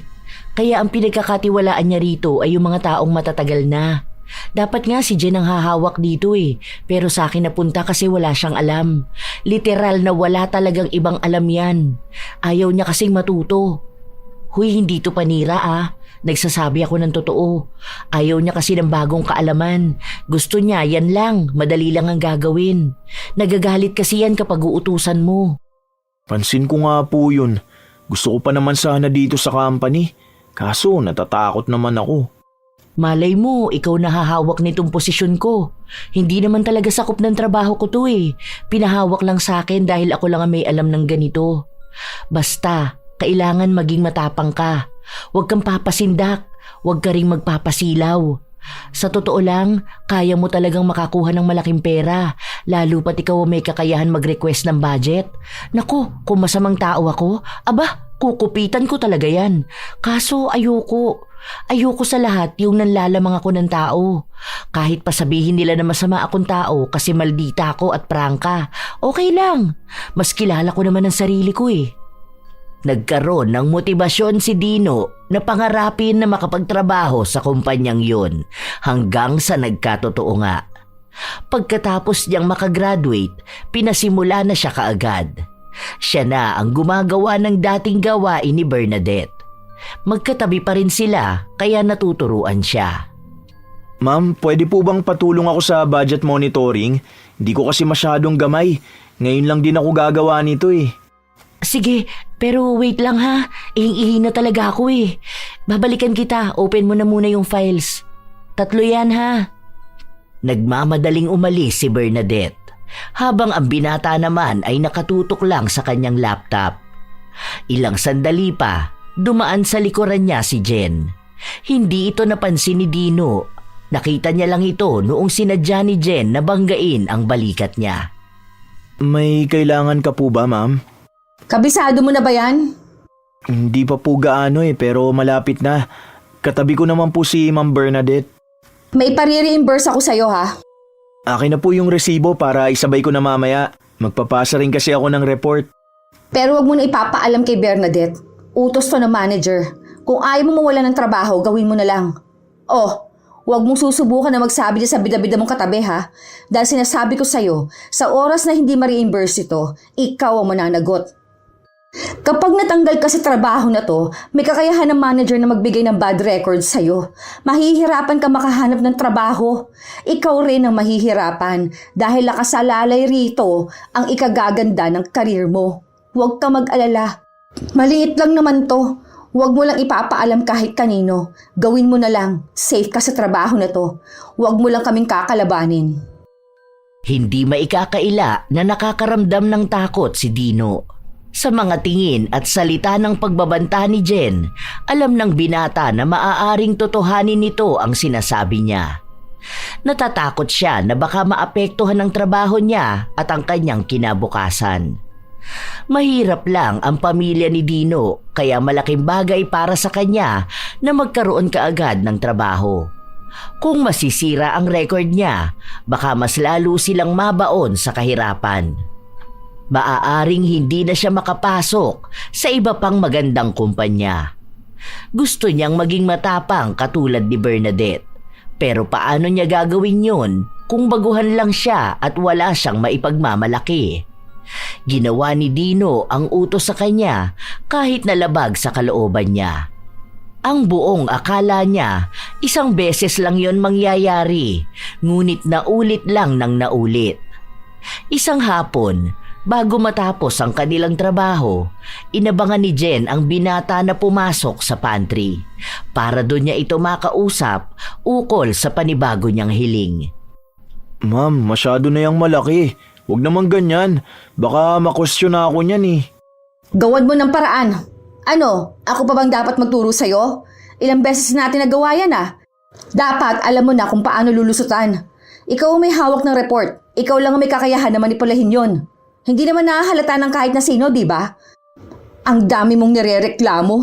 Kaya ang pinagkakatiwalaan niya rito ay yung mga taong matatagal na. Dapat nga si Jen ang hahawak dito pero sa akin napunta kasi wala siyang alam. Literal na wala talagang ibang alam yan. Ayaw niya kasing matuto. Huy, hindi to panira Nagsasabi ako ng totoo. Ayaw niya kasi ng bagong kaalaman. Gusto niya yan lang, madali lang ang gagawin. Nagagalit kasi yan kapag uutusan mo. Pansin ko nga po yun. Gusto ko pa naman sana dito sa company. Kaso natatakot naman ako. Malay mo, ikaw na hahawak nitong posisyon ko. Hindi naman talaga sakop ng trabaho ko to Pinahawak lang sa akin dahil ako lang ang may alam ng ganito. Basta, kailangan maging matapang ka. Huwag kang papasindak. Huwag ka ring magpapasilaw. Sa totoo lang, kaya mo talagang makakuha ng malaking pera. Lalo pat ikaw may kakayahan mag-request ng budget. Naku, kung masamang tao ako, kukupitan ko talaga yan. Kaso ayoko. Ayoko sa lahat yung nanlalamang ako ng tao. Kahit pa sabihin nila na masama akong tao kasi maldita ako at prangka, okay lang. Mas kilala ko naman ang sarili ko Nagkaroon ng motibasyon si Dino na pangarapin na makapagtrabaho sa kumpanyang yun hanggang sa nagkatotoo nga. Pagkatapos niyang makagraduate, pinasimula na siya kaagad. Siya na ang gumagawa ng dating gawain ni Bernadette. Magkatabi pa rin sila kaya natuturuan siya. Ma'am, pwede po bang patulong ako sa budget monitoring? Hindi ko kasi masyadong gamay. Ngayon lang din ako gagawa nito Sige, pero wait lang ha. Ihing-ihi na talaga ako Babalikan kita, open mo na muna yung files. 3 yan ha. Nagmamadaling umalis si Bernadette, habang ang binata naman ay nakatutok lang sa kanyang laptop. Ilang sandali pa, dumaan sa likuran niya si Jen. Hindi ito napansin ni Dino. Nakita niya lang ito noong sinadya ni Jen na banggain ang balikat niya. May kailangan ka po ba, ma'am? Kabisado mo na ba yan? Hindi pa po gaano pero malapit na. Katabi ko naman po si Ma'am Bernadette. May pare-reimburse ako sa'yo ha. Akin na po yung resibo para isabay ko na mamaya. Magpapasa rin kasi ako ng report. Pero wag mo na ipapaalam kay Bernadette. Utos to ng manager. Kung ayaw mo mawala ng trabaho, gawin mo na lang. Wag mong susubukan na magsabi niya sa bida-bida mong katabi ha. Dahil sinasabi ko sa'yo, sa oras na hindi ma-reimburse ito, ikaw ang mananagot. Kapag natanggal ka sa trabaho na to, may kakayahan ng manager na magbigay ng bad records sa'yo. Mahihirapan ka makahanap ng trabaho. Ikaw rin ang mahihirapan dahil nakasalalay rito ang ikagaganda ng karir mo. Huwag ka mag-alala. Maliit lang naman to. Huwag mo lang ipapaalam kahit kanino. Gawin mo na lang. Safe ka sa trabaho na to. Huwag mo lang kaming kakalabanin. Hindi maikakaila na nakakaramdam ng takot si Dino. Sa mga tingin at salita ng pagbabanta ni Jen, alam ng binata na maaaring totohanin nito ang sinasabi niya. Natatakot siya na baka maapektuhan ang trabaho niya at ang kanyang kinabukasan. Mahirap lang ang pamilya ni Dino kaya malaking bagay para sa kanya na magkaroon kaagad ng trabaho. Kung masisira ang record niya, baka mas lalo silang mabaon sa kahirapan. Maaaring hindi na siya makapasok sa iba pang magandang kumpanya. Gusto niyang maging matapang katulad ni Bernadette. Pero paano niya gagawin yun kung baguhan lang siya at wala siyang maipagmamalaki? Ginawa ni Dino ang utos sa kanya kahit nalabag sa kalooban niya. Ang buong akala niya, isang beses lang yon mangyayari, ngunit naulit lang ng naulit. Isang hapon, bago matapos ang kanilang trabaho, inabangan ni Jen ang binata na pumasok sa pantry para doon niya ito makausap ukol sa panibago niyang hiling. Ma'am, masyado na yung malaki. Huwag naman ganyan. Baka makwestiyon na ako niyan eh. Gawad mo ng paraan. Ano, ako pa bang dapat magturo sa'yo? Ilang beses natin nagawa yan ah. Dapat alam mo na kung paano lulusutan. Ikaw ang may hawak ng report. Ikaw lang ang may kakayahan na manipulahin yon. Hindi naman nahahalata ng kahit na sino, di ba? Ang dami mong nirereklamo.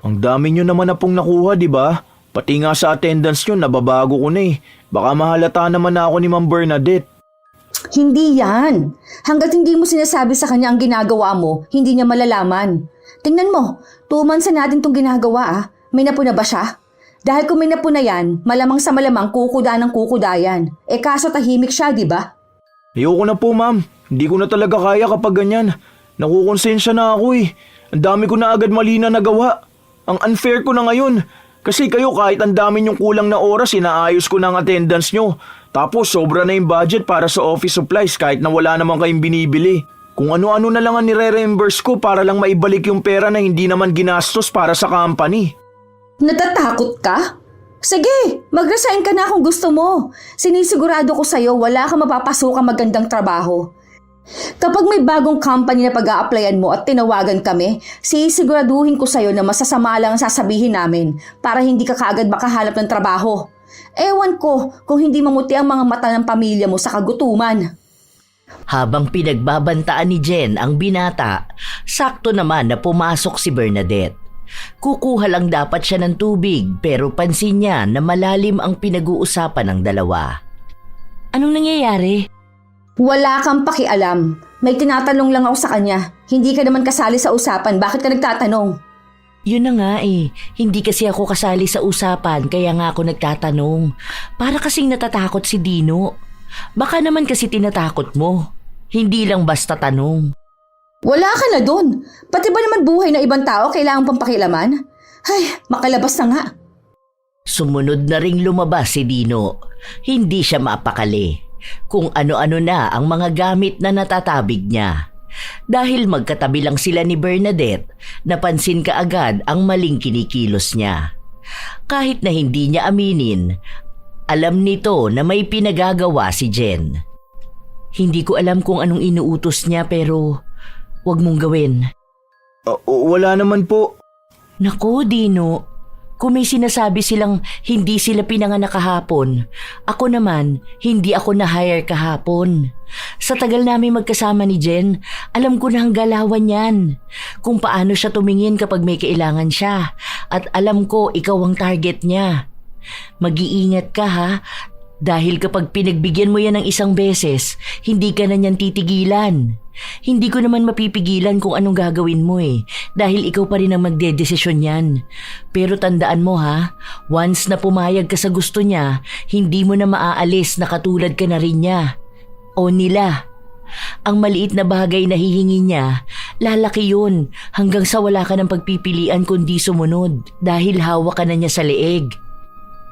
Ang dami nyo naman na pong nakuha, di ba? Pati nga sa attendance nyo, nababago ko na eh. Baka mahalata naman na ako ni Ma'am Bernadette. Hindi yan. Hanggat hindi mo sinasabi sa kanya ang ginagawa mo, hindi niya malalaman. Tingnan mo, 2 months na natin itong ginagawa ah. May napuna ba siya? Dahil kung may napuna yan, malamang sa malamang kukuda ng kukuda yan. Kaso tahimik siya, di ba? Ayoko na po, ma'am. Hindi ko na talaga kaya kapag ganyan. Nakukonsensya na ako eh. Ang dami ko na agad mali na nagawa. Ang unfair ko na ngayon. Kasi kayo kahit ang dami nyong kulang na oras, inaayos ko na ang attendance nyo. Tapos sobra na yung budget para sa office supplies kahit na wala naman kayong binibili. Kung ano-ano na lang ang nire-reimburse ko para lang maibalik yung pera na hindi naman ginastos para sa company. Natatakot ka? Sige, mag-resign ka na kung gusto mo. Sinisigurado ko sa'yo wala kang mapapasukang magandang trabaho. Kapag may bagong company na pag-a-applyan mo at tinawagan kami, sisiguraduhin ko sa'yo na masasama lang ang sasabihin namin para hindi ka kaagad makahanap ng trabaho. Ewan ko kung hindi mamuti ang mga mata ng pamilya mo sa kagutuman. Habang pinagbabantaan ni Jen ang binata, sakto naman na pumasok si Bernadette. Kukuha lang dapat siya ng tubig pero pansin niya na malalim ang pinag-uusapan ng dalawa. Anong nangyayari? Wala kang pakialam. May tinatanong lang ako sa kanya. Hindi ka naman kasali sa usapan. Bakit ka nagtatanong? Yun na nga eh. Hindi kasi ako kasali sa usapan kaya nga ako nagtatanong. Para kasing natatakot si Dino. Baka naman kasi tinatakot mo. Hindi lang basta tanong. Wala ka na dun. Pati ba naman buhay na ibang tao kailangan pang pakialaman? Ay, makalabas na nga. Sumunod na ring lumabas si Dino. Hindi siya mapakali. Kung ano-ano na ang mga gamit na natatabig niya. Dahil magkatabi lang sila ni Bernadette, napansin kaagad ang maling kinikilos niya. Kahit na hindi niya aminin, alam nito na may pinagagawa si Jen. Hindi ko alam kung anong inuutos niya pero wag mong gawin. Wala naman po. Naku, Dino. Kung may sinasabi silang hindi sila pinanganak kahapon, ako naman, hindi ako na-hire kahapon. Sa tagal namin magkasama ni Jen, alam ko na ang galawan yan. Kung paano siya tumingin kapag may kailangan siya. At alam ko ikaw ang target niya. Mag-iingat ka ha. Dahil kapag pinagbigyan mo yan ng isang beses, hindi ka na niyan titigilan. Hindi ko naman mapipigilan kung anong gagawin mo eh, dahil ikaw pa rin ang magdedesisyon yan. Pero tandaan mo ha, once na pumayag ka sa gusto niya, hindi mo na maaalis na katulad ka na rin niya. O nila. Ang maliit na bagay na hihingi niya, lalaki yun hanggang sa wala ka ng pagpipilian kundi sumunod dahil hawak ka na niya sa leeg.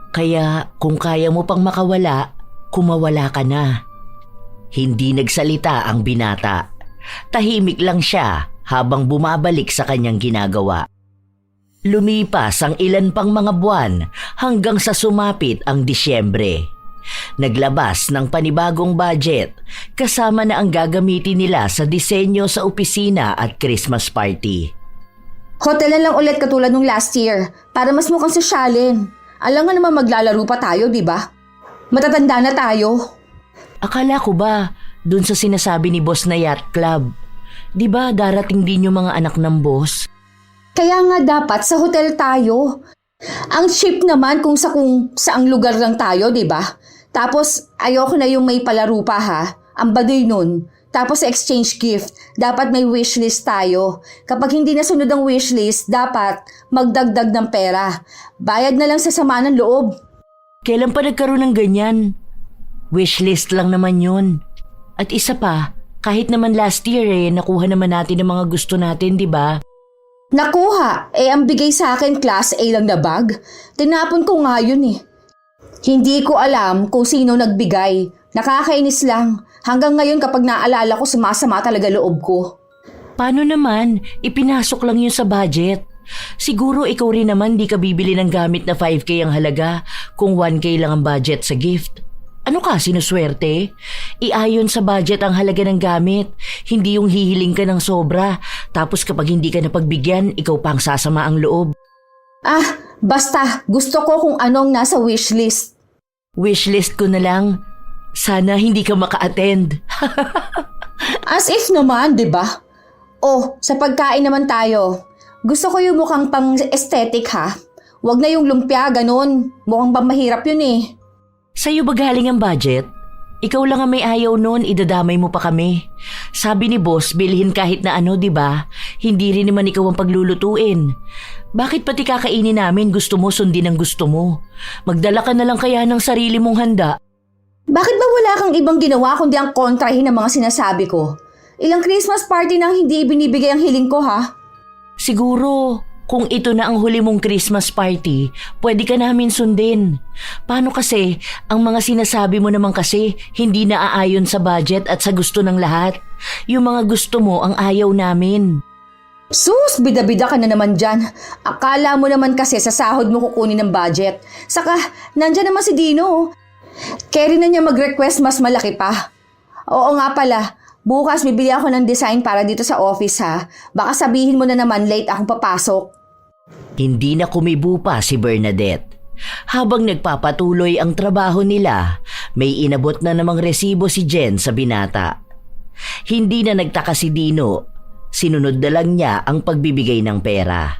Kaya kung kaya mo pang makawala, kumawala ka na. Hindi nagsalita ang binata. Tahimik lang siya habang bumabalik sa kanyang ginagawa. Lumipas ang ilan pang mga buwan hanggang sa sumapit ang Disyembre. Naglabas ng panibagong budget kasama na ang gagamitin nila sa disenyo sa opisina at Christmas party. Hotel na lang ulit katulad nung last year para mas mukhang sosyalin. Alam nga naman maglalaro pa tayo, di ba? Matatanda na tayo. Akala ko ba dun sa sinasabi ni boss na yacht club? Di ba darating din yung mga anak ng boss? Kaya nga dapat sa hotel tayo. Ang cheap naman kung saang lugar lang tayo, di ba? Tapos ayoko na yung may palaro pa ha. Ang baduy nun, Tapos sa exchange gift, dapat may wishlist tayo. Kapag hindi nasunod ang wishlist, dapat magdagdag ng pera. Bayad na lang sa sama ng loob. Kailan pa nagkaroon ng ganyan? Wishlist lang naman yun. At isa pa, kahit naman last year nakuha naman natin ang mga gusto natin, di ba? Nakuha, ang bigay sa akin class A lang na bag. Tinapon ko nga yun eh. Hindi ko alam kung sino nagbigay. Nakakainis lang. Hanggang ngayon kapag naalala ko, sumasama talaga loob ko. Paano naman? Ipinasok lang yun sa budget. Siguro ikaw rin naman di ka bibili ng gamit na 5K ang halaga kung 1K lang ang budget sa gift. Ano ka, sinuswerte? Iayon sa budget ang halaga ng gamit. Hindi yung hihiling ka ng sobra. Tapos kapag hindi ka napagbigyan, ikaw pang sasama ang loob. Basta gusto ko kung anong nasa wishlist. Wishlist ko na lang. Sana hindi ka maka-attend. As if naman, di ba? Sa pagkain naman tayo. Gusto ko yung mukhang pang aesthetic ha. Wag na yung lumpia, ganun. Mukhang bang mahirap yun eh. Sa'yo ba galing ang budget? Ikaw lang ang may ayaw noon, idadamay mo pa kami. Sabi ni boss, bilhin kahit na ano, di ba? Hindi rin naman ikaw ang paglulutuin. Bakit pati kakainin namin gusto mo sundin ang gusto mo? Magdala ka na lang kaya ng sarili mong handa. Bakit ba wala kang ibang ginawa kundi ang kontrahin ng mga sinasabi ko? Ilang Christmas party nang hindi ibinibigay ang hiling ko ha? Siguro, kung ito na ang huli mong Christmas party, pwede ka namin sundin. Paano kasi, ang mga sinasabi mo naman kasi, hindi naaayon sa budget at sa gusto ng lahat. Yung mga gusto mo ang ayaw namin. Sus, bida-bida ka na naman dyan. Akala mo naman kasi sa sahod mo kukunin ng budget. Saka, nandyan naman si Dino. Carry na niya mag-request mas malaki pa. Oo nga pala, bukas bibili ako ng design para dito sa office ha. Baka sabihin mo na naman late akong papasok. Hindi na kumibo pa si Bernadette. Habang nagpapatuloy ang trabaho nila, may inabot na namang resibo si Jen sa binata. Hindi na nagtaka si Dino. Sinunod na lang niya ang pagbibigay ng pera.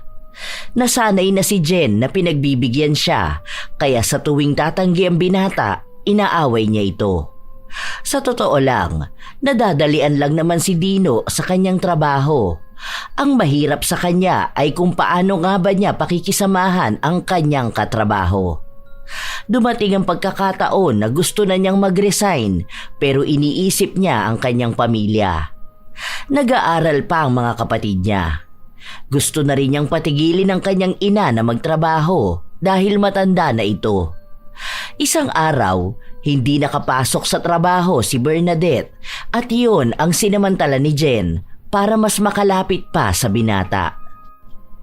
Nasanay na si Jen na pinagbibigyan siya, kaya sa tuwing tatanggi ang binata, inaaway niya ito. Sa totoo lang, nadadalian lang naman si Dino sa kanyang trabaho. Ang mahirap sa kanya ay kung paano nga ba niya pakikisamahan ang kanyang katrabaho. Dumating ang pagkakataon na gusto na niyang mag-resign pero iniisip niya ang kanyang pamilya. Nag-aaral pa ang mga kapatid niya. Gusto na rin niyang patigilin ang kanyang ina na magtrabaho dahil matanda na ito. Isang araw, hindi nakapasok sa trabaho si Bernadette at iyon ang sinamantala ni Jen para mas makalapit pa sa binata.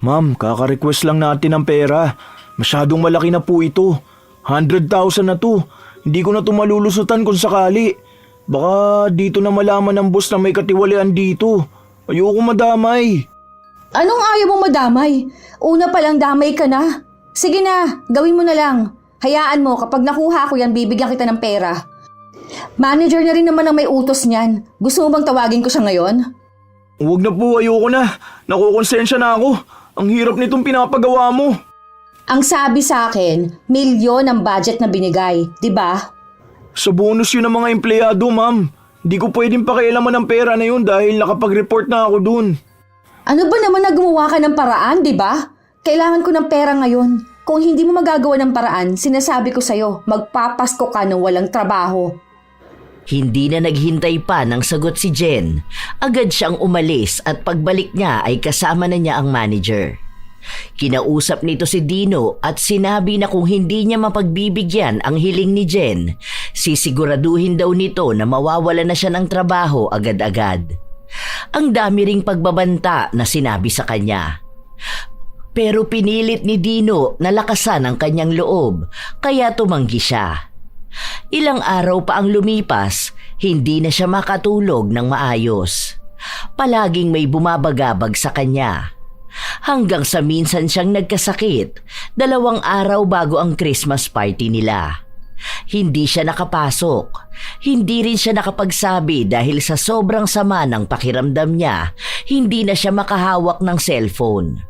Ma'am, kaka-request lang natin ng pera. Masyadong malaki na po ito. 100,000 na to. Hindi ko na ito malulusutan kung sakali. Baka dito na malaman ng boss na may katiwalian dito. Ayoko madamay. Anong ayaw mong madamay? Una palang damay ka na. Sige na, gawin mo na lang. Hayaan mo, kapag nakuha ko yan, bibigyan kita ng pera. Manager na rin naman ang may utos niyan. Gusto mo bang tawagin ko siya ngayon? Huwag na po, ayoko na. Nakukonsensya na ako. Ang hirap nitong pinapagawa mo. Ang sabi sa akin, 1,000,000 ang budget na binigay, di ba? Sa bonus yun ng mga empleyado, ma'am. Hindi ko pwedeng pakialaman ng pera na yun dahil nakapag-report na ako dun. Ano ba naman na gumawa ka ng paraan, di ba? Kailangan ko ng pera ngayon. Kung hindi mo magagawa ng paraan, sinasabi ko sa'yo, magpapasko ka ng walang trabaho. Hindi na naghintay pa ng sagot si Jen. Agad siyang umalis at pagbalik niya ay kasama na niya ang manager. Kinausap nito si Dino at sinabi na kung hindi niya mapagbibigyan ang hiling ni Jen, sisiguraduhin daw nito na mawawala na siya ng trabaho agad-agad. Ang dami ring pagbabanta na sinabi sa kanya. Pero pinilit ni Dino na lakasan ang kanyang loob, kaya tumanggi siya. Ilang araw pa ang lumipas, hindi na siya makatulog ng maayos. Palaging may bumabagabag sa kanya. Hanggang sa minsan siyang nagkasakit, 2 araw bago ang Christmas party nila. Hindi siya nakapasok. Hindi rin siya nakapagsabi dahil sa sobrang sama ng pakiramdam niya, hindi na siya makahawak ng cellphone.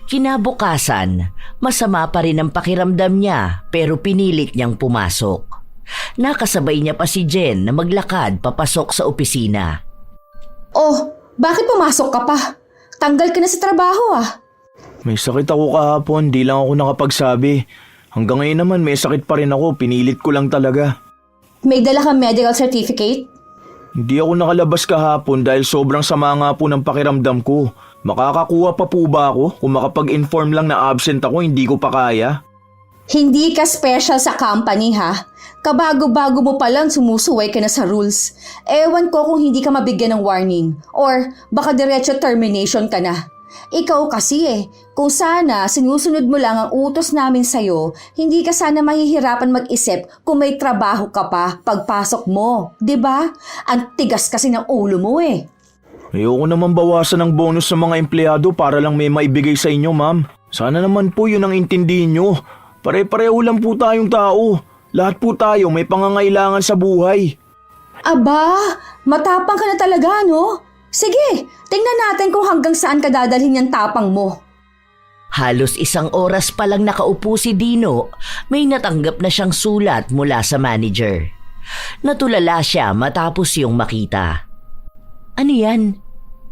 Kinabukasan, masama pa rin ang pakiramdam niya pero pinilit niyang pumasok. Nakasabay niya pa si Jen na maglakad papasok sa opisina. Oh, bakit pumasok ka pa? Tanggal ka na sa trabaho ah. May sakit ako kahapon, di lang ako nakapagsabi. Hanggang ngayon naman may sakit pa rin ako, pinilit ko lang talaga. May dala kang medical certificate? Hindi ako nakalabas kahapon dahil sobrang sama nga po ng pakiramdam ko. Makakakuha pa po ba ako kung makapag-inform lang na absent ako, hindi ko pa kaya? Hindi ka special sa company ha. Kabago-bago mo palang sumusuway ka na sa rules. Ewan ko kung hindi ka mabigyan ng warning or baka diretso termination ka na. Ikaw kasi kung sana sinusunod mo lang ang utos namin sa'yo, hindi ka sana mahihirapan mag-isip kung may trabaho ka pa pagpasok mo, 'di ba? Ang tigas kasi ng ulo mo Ayoko naman bawasan ng bonus sa mga empleyado para lang may maibigay sa inyo, ma'am. Sana naman po yun ang intindihin nyo. Pare-pareho lang po tayong tao. Lahat po tayo may pangangailangan sa buhay. Aba, matapang ka na talaga, no? Sige, tingnan natin kung hanggang saan ka dadalhin yung tapang mo. Halos 1 oras pa lang nakaupo si Dino, may natanggap na siyang sulat mula sa manager. Natulala siya matapos yung makita. Ano yan?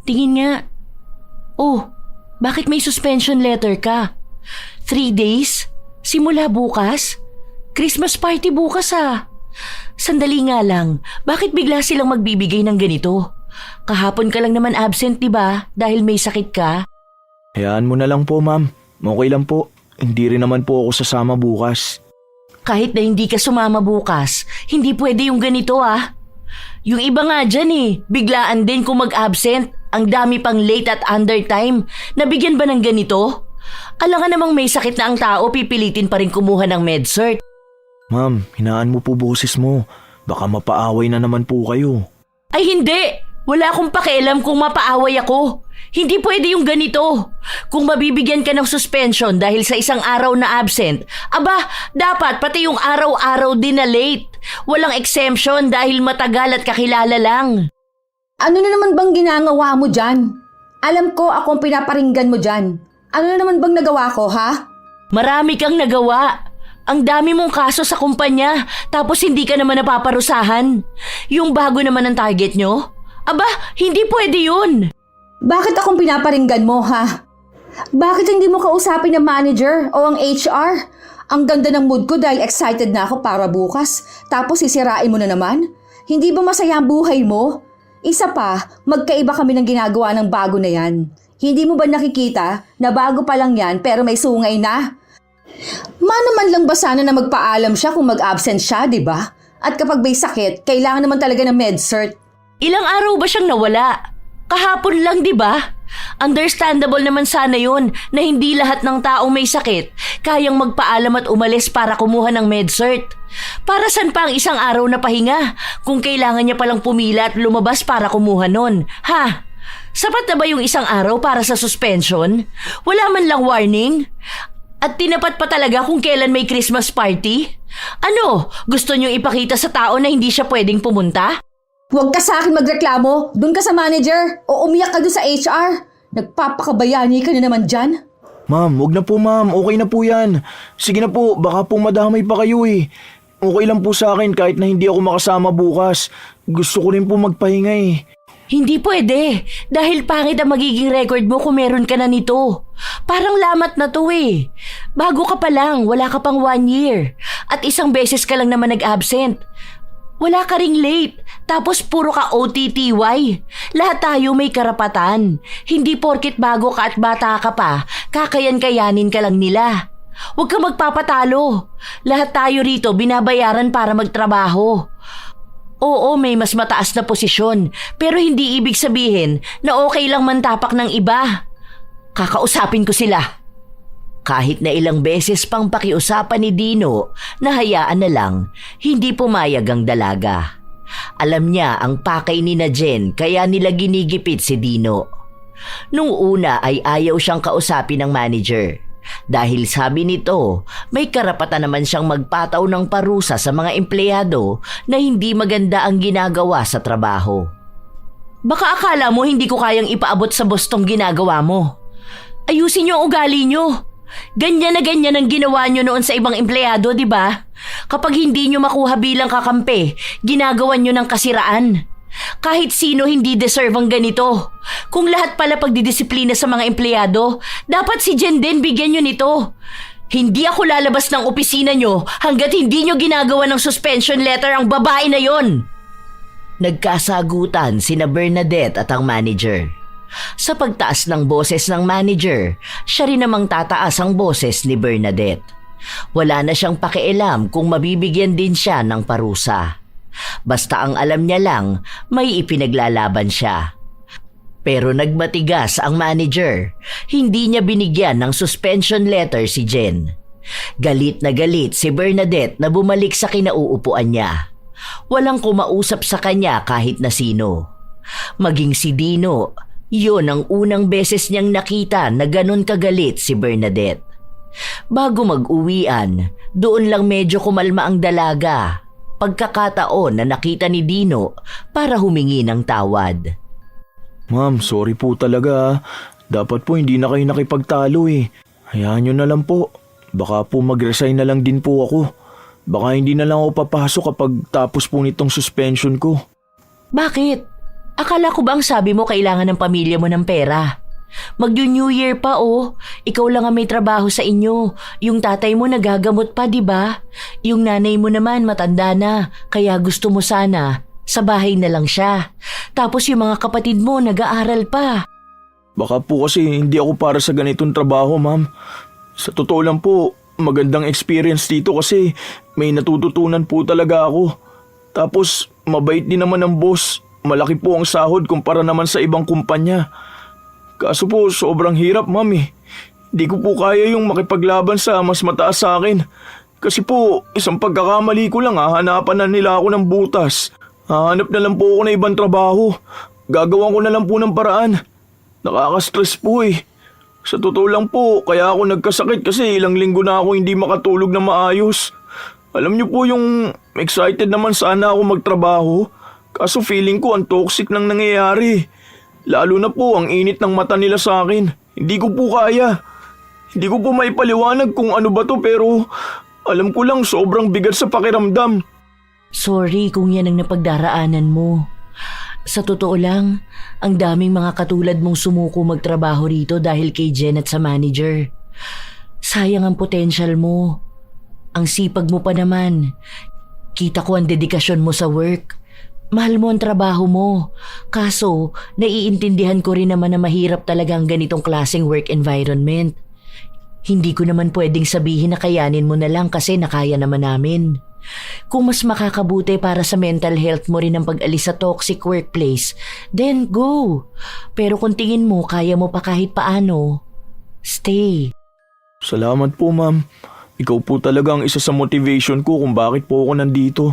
Tingin nga. Oh, bakit may suspension letter ka? 3 days? Simula bukas? Christmas party bukas ah. Sandali nga lang, bakit bigla silang magbibigay ng ganito? Kahapon ka lang naman absent, diba? Dahil may sakit ka? Hayaan mo na lang po, ma'am. Okay lang po. Hindi rin naman po ako sasama bukas. Kahit na hindi ka sumama bukas, hindi pwede yung ganito ah. Yung iba nga dyan biglaan din kung mag-absent. Ang dami pang late at undertime. Nabigyan ba ng ganito? Alangan namang may sakit na ang tao, pipilitin pa rin kumuha ng med-cert. Ma'am, hinaan mo po boses mo. Baka mapaaway na naman po kayo. Ay hindi! Wala akong pakialam kung mapaaway ako. Hindi pwede yung ganito. Kung mabibigyan ka ng suspension dahil sa 1 araw na absent, aba, dapat pati yung araw-araw din na late. Walang exemption dahil matagal at kakilala lang. Ano na naman bang ginagawa mo dyan? Alam ko akong pinaparinggan mo dyan. Ano na naman bang nagawa ko, ha? Marami kang nagawa. Ang dami mong kaso sa kumpanya, tapos hindi ka naman napaparusahan. Yung bago naman ang target nyo? Aba, hindi pwede yun. Bakit akong pinaparinggan mo, ha? Bakit hindi mo kausapin ng manager o ang HR? Ang ganda ng mood ko dahil excited na ako para bukas. Tapos sisirain mo na naman? Hindi ba masaya ang buhay mo? Isa pa, magkaiba kami ng ginagawa ng bago na yan. Hindi mo ba nakikita na bago pa lang yan pero may sungay na? Manaman lang ba sana na magpaalam siya kung mag-absent siya, di ba? At kapag may sakit, kailangan naman talaga ng med-cert. Ilang araw ba siyang nawala? Kahapon lang, di ba? Understandable naman sana yun na hindi lahat ng taong may sakit kayang magpaalam at umalis para kumuha ng med-cert. Para saan pa ang 1 araw na pahinga kung kailangan niya palang pumila at lumabas para kumuha nun? Ha? Sapat na ba yung 1 araw para sa suspension? Wala man lang warning? At tinapat pa talaga kung kailan may Christmas party? Ano? Gusto niyong ipakita sa tao na hindi siya pwedeng pumunta? Huwag ka sa akin magreklamo. Doon ka sa manager o umiyak ka doon sa HR. Nagpapakabayani ka na naman dyan. Ma'am, wag na po ma'am. Okay na po yan. Sige na po, baka po madamay pa kayo Okay lang po sa akin kahit na hindi ako makasama bukas. Gusto ko rin po magpahinga Hindi pwede. Dahil pangit ang magiging record mo kung meron ka na nito. Parang lamat na to Bago ka pa lang, wala ka pang 1 year. At 1 beses ka lang naman nag-absent. Wala ka ring late. Tapos puro ka OTTY. Lahat tayo may karapatan. Hindi porket bago ka at bata ka pa, kakayan-kayanin ka lang nila. Huwag ka magpapatalo. Lahat tayo rito binabayaran para magtrabaho. Oo, may mas mataas na posisyon, pero hindi ibig sabihin na okay lang mantapak ng iba. Kakausapin ko sila. Kahit na ilang beses pang pakiusapan ni Dino, nahayaan na lang, hindi pumayag ang dalaga. Alam niya ang pakay ni na Jen kaya nila ginigipit si Dino. Nung una ay ayaw siyang kausapin ng manager. Dahil sabi nito, may karapatan naman siyang magpataw ng parusa sa mga empleyado na hindi maganda ang ginagawa sa trabaho. Baka akala mo hindi ko kayang ipaabot sa boss tong ginagawa mo. Ayusin niyo ang ugali niyo. Ganyan na ganyan ang ginawa nyo noon sa ibang empleyado, di ba? Kapag hindi nyo makuha bilang kakampi, ginagawan nyo ng kasiraan. Kahit sino hindi deserve ang ganito. Kung lahat pala pagdidisiplina sa mga empleyado, dapat si Jen din bigyan nyo nito. Hindi ako lalabas ng opisina nyo hanggat hindi nyo ginagawa ng suspension letter ang babae na yon. Nagkasagutan sina Bernadette at ang manager. Sa pagtaas ng boses ng manager, siya rin namang tataas ang boses ni Bernadette. Wala na siyang pakialam kung mabibigyan din siya ng parusa. Basta ang alam niya lang, may ipinaglalaban siya. Pero nagmatigas ang manager. Hindi niya binigyan ng suspension letter si Jen. Galit na galit si Bernadette na bumalik sa kinauupuan niya. Walang kumausap sa kanya kahit na sino. Maging si Dino, yun ang unang beses niyang nakita na ganun kagalit si Bernadette. Bago mag-uwian, doon lang medyo kumalma ang dalaga. Pagkakataon na nakita ni Dino para humingi ng tawad. Ma'am, sorry po talaga. Dapat po hindi na kayo nakipagtalo eh. Hayaan nyo na lang po. Baka po mag-resign na lang din po ako. Baka hindi na lang ako papasok kapag tapos po nitong suspension ko. Bakit? Akala ko bang sabi mo kailangan ng pamilya mo ng pera? Mag-New Year pa oh. Ikaw lang ang may trabaho sa inyo. Yung tatay mo nagagamot pa, di ba? Yung nanay mo naman matanda na, kaya gusto mo sana sa bahay na lang siya. Tapos yung mga kapatid mo nag-aaral pa. Baka po kasi hindi ako para sa ganitong trabaho, ma'am. Sa totoo lang po, magandang experience dito kasi may natututunan po talaga ako. Tapos mabait din naman ang boss. Malaki po ang sahod kumpara naman sa ibang kumpanya. Kaso po, sobrang hirap, ma'am eh. Hindi ko po kaya yung makipaglaban sa mas mataas sa akin. Kasi po, isang pagkakamali ko lang hahanapan na nila ako ng butas. Hahanap na lang po ako ng ibang trabaho. Gagawan ko na lang po ng paraan. Nakaka-stress po eh. Sa totoo lang po, kaya ako nagkasakit kasi ilang linggo na ako hindi makatulog na maayos. Alam niyo po yung excited naman sana ako magtrabaho. Kaso feeling ko ang toxic nang nangyayari. Lalo na po ang init ng mata nila sa akin. Hindi ko po kaya. Hindi ko po maipaliwanag kung ano ba to pero alam ko lang sobrang bigat sa pakiramdam. Sorry kung yan ang napagdaraanan mo. Sa totoo lang, ang daming mga katulad mong sumuko magtrabaho rito dahil kay Jen at sa manager. Sayang ang potential mo. Ang sipag mo pa naman. Kita ko ang dedikasyon mo sa work. Mahal mo ang trabaho mo. Kaso, naiintindihan ko rin naman na mahirap talaga ang ganitong klaseng work environment. Hindi ko naman pwedeng sabihin na kayanin mo na lang kasi nakaya naman namin. Kung mas makakabuti para sa mental health mo rin ang pag-alis sa toxic workplace, then go. Pero kung tingin mo kaya mo pa kahit paano, stay. Salamat po, ma'am. Ikaw po talaga ang isa sa motivation ko kung bakit po ako nandito.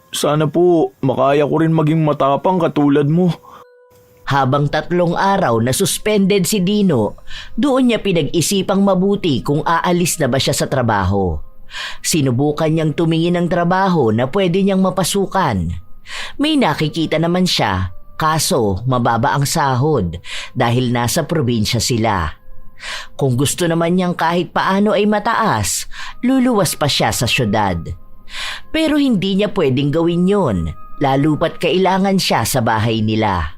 Sana po makaya ko rin maging matapang katulad mo. Habang 3 araw na suspended si Dino, doon niya pinag-isipang mabuti kung aalis na ba siya sa trabaho. Sinubukan niyang tumingin ng trabaho na pwede niyang mapasukan. May nakikita naman siya, kaso mababa ang sahod dahil nasa probinsya sila. Kung gusto naman niyang kahit paano ay mataas, luluwas pa siya sa syudad. Pero hindi niya pwedeng gawin yon, lalo pat kailangan siya sa bahay nila.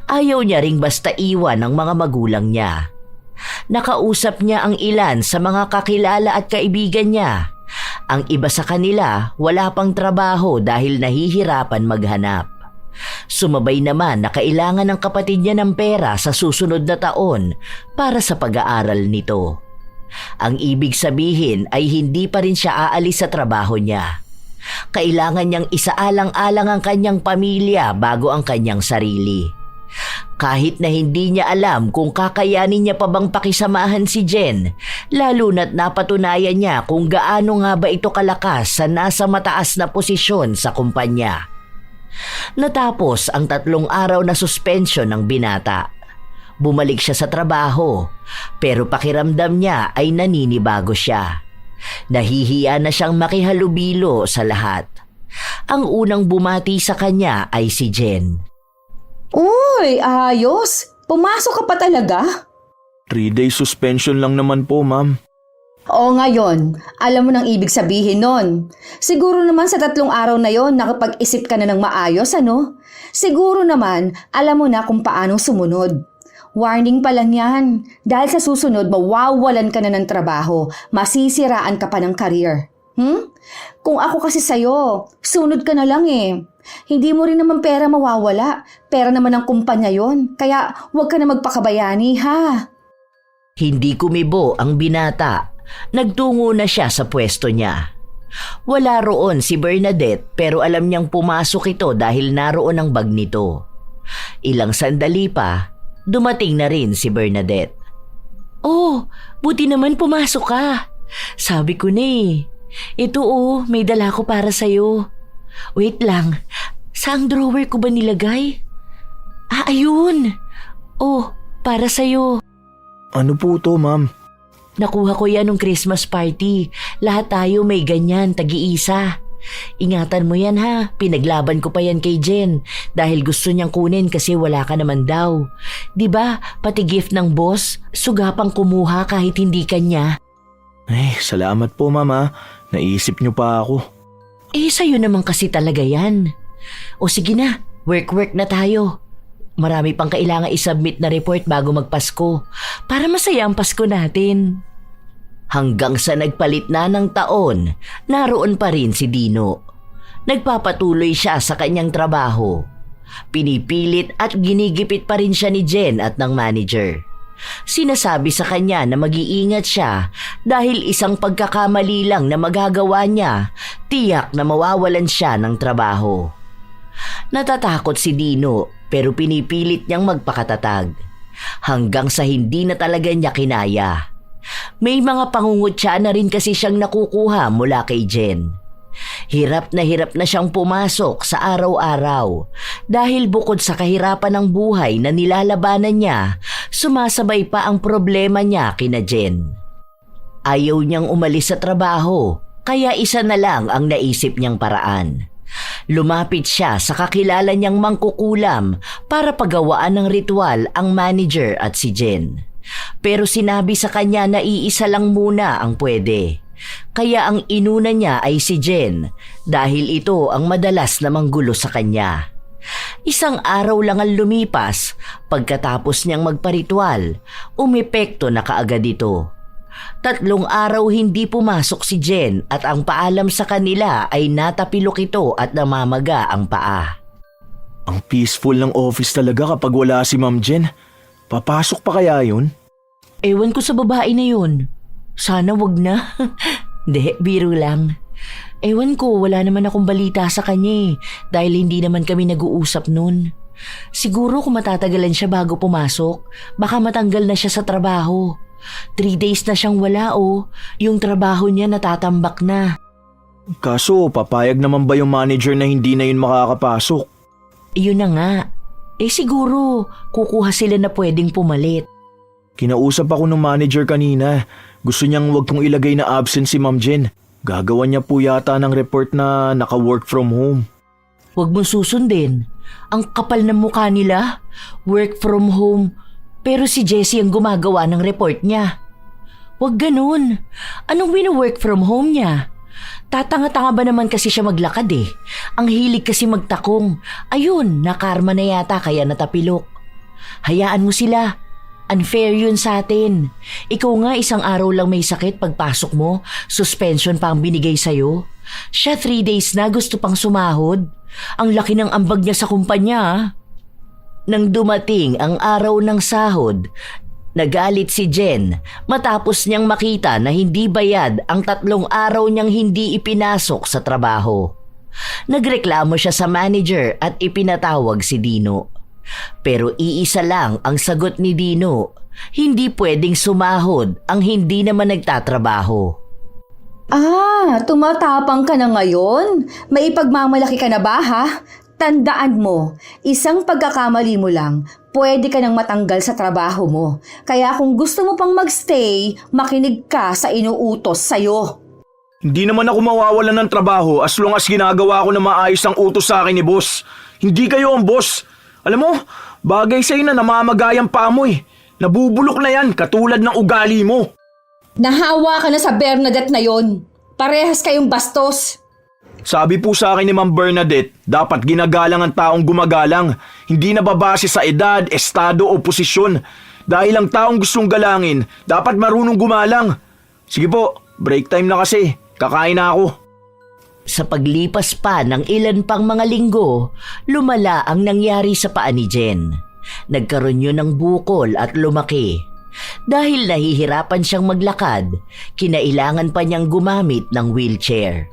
Ayaw niya ring basta iwan ang mga magulang niya. Nakausap niya ang ilan sa mga kakilala at kaibigan niya. Ang iba sa kanila wala pang trabaho dahil nahihirapan maghanap. Sumabay naman na kailangan ng kapatid niya ng pera sa susunod na taon para sa pag-aaral nito. Ang ibig sabihin ay hindi pa rin siya aalis sa trabaho niya. Kailangan niyang isaalang-alang ang kanyang pamilya bago ang kanyang sarili. Kahit na hindi niya alam kung kakayanin niya pa bang pakisamahan si Jen, lalo na't napatunayan niya kung gaano nga ba ito kalakas sa nasa mataas na posisyon sa kumpanya. Natapos ang 3 araw na suspension ng binata. Bumalik siya sa trabaho, pero pakiramdam niya ay naninibago siya. Nahihiya na siyang makihalubilo sa lahat. Ang unang bumati sa kanya ay si Jen. Uy, ayos! Pumasok ka pa talaga? 3 days suspension lang naman po, ma'am. O ngayon, alam mo nang ibig sabihin nun. Siguro naman sa 3 araw na yon nakapag-isip ka na ng maayos, ano? Siguro naman, alam mo na kung paanong sumunod. Warning pa lang yan. Dahil sa susunod, mawawalan ka na ng trabaho. Masisiraan ka pa ng career. Kung ako kasi sa'yo, sunod ka na lang eh. Hindi mo rin naman pera mawawala. Pera naman ng kumpanya yon. Kaya huwag ka na magpakabayani, ha? Hindi kumibo ang binata. Nagtungo na siya sa pwesto niya. Wala roon si Bernadette pero alam niyang pumasok ito dahil naroon ang bag nito. Ilang sandali pa, dumating na rin si Bernadette. Oh, buti naman pumasok ka. Sabi ko na eh. Ito may dala ko para sa'yo. Wait lang, saang drawer ko ba nilagay? Ayun. Oh, para sa'yo. Ano po to, ma'am? Nakuha ko yan nung Christmas party. Lahat tayo may ganyan, tag-iisa. Ingatan mo yan ha, pinaglaban ko pa yan kay Jen dahil gusto niyang kunin kasi wala ka naman daw. 'Di ba, pati gift ng boss, sugapang kumuha kahit hindi kanya. Salamat po, mama. Naisip niyo pa ako. Sa'yo naman kasi talaga yan. O sige na, work na tayo. Marami pang kailangan isubmit na report bago magpasko para masaya ang Pasko natin. Hanggang sa nagpalit na ng taon, naroon pa rin si Dino. Nagpapatuloy siya sa kanyang trabaho. Pinipilit at ginigipit pa rin siya ni Jen at ng manager. Sinasabi sa kanya na mag-iingat siya dahil isang pagkakamali lang na magagawa niya, tiyak na mawawalan siya ng trabaho. Natatakot si Dino pero pinipilit niyang magpakatatag hanggang sa hindi na talaga niya kinaya. May mga pangungutya na rin kasi siyang nakukuha mula kay Jen. Hirap na siyang pumasok sa araw-araw dahil bukod sa kahirapan ng buhay na nilalabanan niya, sumasabay pa ang problema niya kina Jen. Ayaw niyang umalis sa trabaho kaya isa na lang ang naisip niyang paraan. Lumapit siya sa kakilala niyang mangkukulam para pagawaan ng ritual ang manager at si Jen. Pero sinabi sa kanya na iisa lang muna ang pwede. Kaya ang inuna niya ay si Jen dahil ito ang madalas na manggulo sa kanya. Isang araw lang ang lumipas pagkatapos niyang magparitual, umepekto na kaagad ito. 3 araw hindi pumasok si Jen at ang paalam sa kanila ay natapilok ito at namamaga ang paa. Ang peaceful ng office talaga kapag wala si Ma'am Jen. Papasok pa kaya yun? Ewan ko sa babae na yun. Sana wag na. Hindi, biro lang. Ewan ko, wala naman akong balita sa kanya dahil hindi naman kami nag-uusap nun. Siguro kung matatagalan siya bago pumasok, baka matanggal na siya sa trabaho. 3 days na siyang wala yung trabaho niya natatambak na. Kaso, papayag naman ba yung manager na hindi na yun makakapasok? Yun na nga. Siguro, kukuha sila na pwedeng pumalit. Kinausap ako ng manager kanina. Gusto niyang wag kong ilagay na absent si Ma'am Jen. Gagawa niya po yata ng report na naka-work from home. Huwag mong susundin. Ang kapal ng mukha nila. Work from home. Pero si Jessie ang gumagawa ng report niya. Huwag ganun. Anong wino-work from home niya? Tatanga-tanga ba naman kasi siya maglakad Ang hilig kasi magtakong. Ayun, nakarma na yata kaya natapilok. Hayaan mo sila. Unfair yun sa atin. Ikaw nga 1 araw lang may sakit pagpasok mo, suspension pa ang binigay sa'yo. Siya 3 days na gusto pang sumahod. Ang laki ng ambag niya sa kumpanya. Nang dumating ang araw ng sahod, nagalit si Jen matapos niyang makita na hindi bayad ang 3 araw niyang hindi ipinasok sa trabaho. Nagreklamo siya sa manager at ipinatawag si Dino. Pero iisa lang ang sagot ni Dino, hindi pwedeng sumahod ang hindi naman nagtatrabaho. Tumatapang ka na ngayon? May ipagmamalaki ka na ba ha? Tandaan mo, isang pagkakamali mo lang, pwede ka nang matanggal sa trabaho mo. Kaya kung gusto mo pang magstay, makinig ka sa inuutos sa'yo. Hindi naman ako mawawalan ng trabaho as long as ginagawa ko na maayos ang utos sa akin ni boss. Hindi kayo ang boss. Alam mo, bagay sa'yo na namamagayang pa mo Nabubulok na yan, katulad ng ugali mo. Nahawa ka na sa Bernadette na yon. Parehas kayong bastos. Sabi po sa akin ni Ma'am Bernadette, dapat ginagalang ang taong gumagalang, hindi nababase sa edad, estado o posisyon. Dahil ang taong gustong galangin, dapat marunong gumalang. Sige po, break time na kasi. Kakain na ako. Sa paglipas pa ng ilan pang mga linggo, lumala ang nangyari sa paa ni Jen. Nagkaroon yun ng bukol at lumaki. Dahil nahihirapan siyang maglakad, kinailangan pa niyang gumamit ng wheelchair.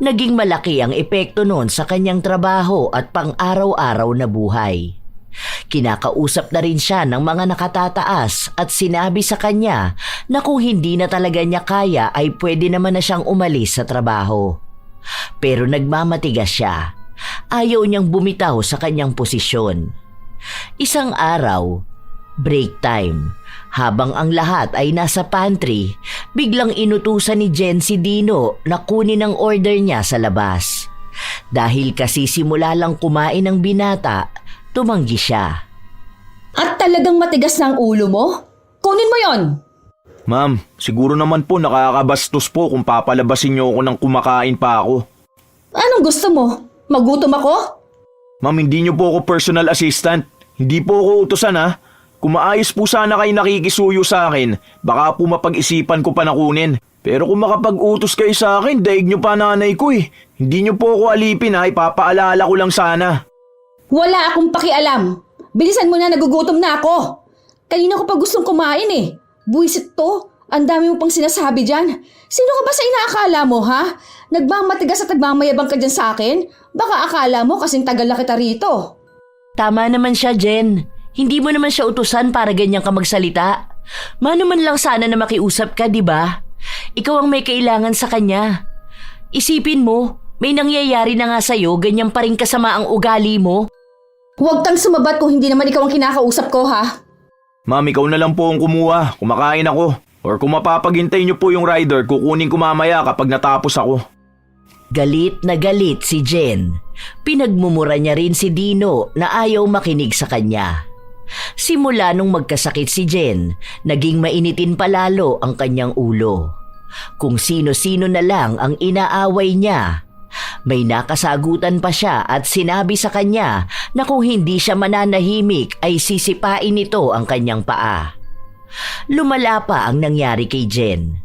Naging malaki ang epekto noon sa kanyang trabaho at pang-araw-araw na buhay. Kinakausap na rin siya ng mga nakatataas at sinabi sa kanya na kung hindi na talaga niya kaya ay pwede naman na siyang umalis sa trabaho. Pero nagmamatigas siya. Ayaw niyang bumitaw sa kanyang posisyon. Isang araw, break time, habang ang lahat ay nasa pantry, biglang inutusan ni Jen si Dino na kunin ang order niya sa labas. Dahil kasi simula lang kumain ng binata, tumanggi siya. At talagang matigas na ang ulo mo? Kunin mo yon. Ma'am, siguro naman po nakakabastos po kung papalabasin niyo ako ng kumakain pa ako. Anong gusto mo? Magutom ako? Ma'am, hindi niyo po ako personal assistant. Hindi po ako utusan ha. Kung maayos po sana kayo nakikisuyo sa akin, baka po mapag-isipan ko pa na kunin. Pero kung makapag-utos kayo sa akin, daig niyo pa nanay ko eh. Hindi niyo po ako alipin ha, ipapaalala ko lang sana. Wala akong pakialam. Bilisan mo na, nagugutom na ako. Kanina ko pa gustong kumain eh. Buwisit to. Ang dami mo pang sinasabi dyan. Sino ka ba sa inaakala mo ha? Nagmamatigas at nagmamayabang ka dyan sa akin? Baka akala mo kasing tagal na kita rito. Tama naman siya, Jen. Hindi mo naman siya utusan para ganyan ka magsalita. Mano man lang sana na makiusap ka, di ba? Ikaw ang may kailangan sa kanya. Isipin mo, may nangyayari na nga sa'yo, ganyan pa rin kasama ang ugali mo. Huwag kang sumabat kung hindi naman ikaw ang kinakausap ko ha. Ma'am, ikaw na lang po ang kumuha. Kumakain ako. Or kung mapapaghintay niyo po yung rider, kukunin ko mamaya kapag natapos ako. Galit na galit si Jen. Pinagmumura niya rin si Dino na ayaw makinig sa kanya. Simula nung magkasakit si Jen, naging mainitin palalo ang kanyang ulo. Kung sino-sino na lang ang inaaway niya. May nakasagutan pa siya at sinabi sa kanya na kung hindi siya mananahimik ay sisipain nito ang kanyang paa. Lumala pa ang nangyari kay Jen.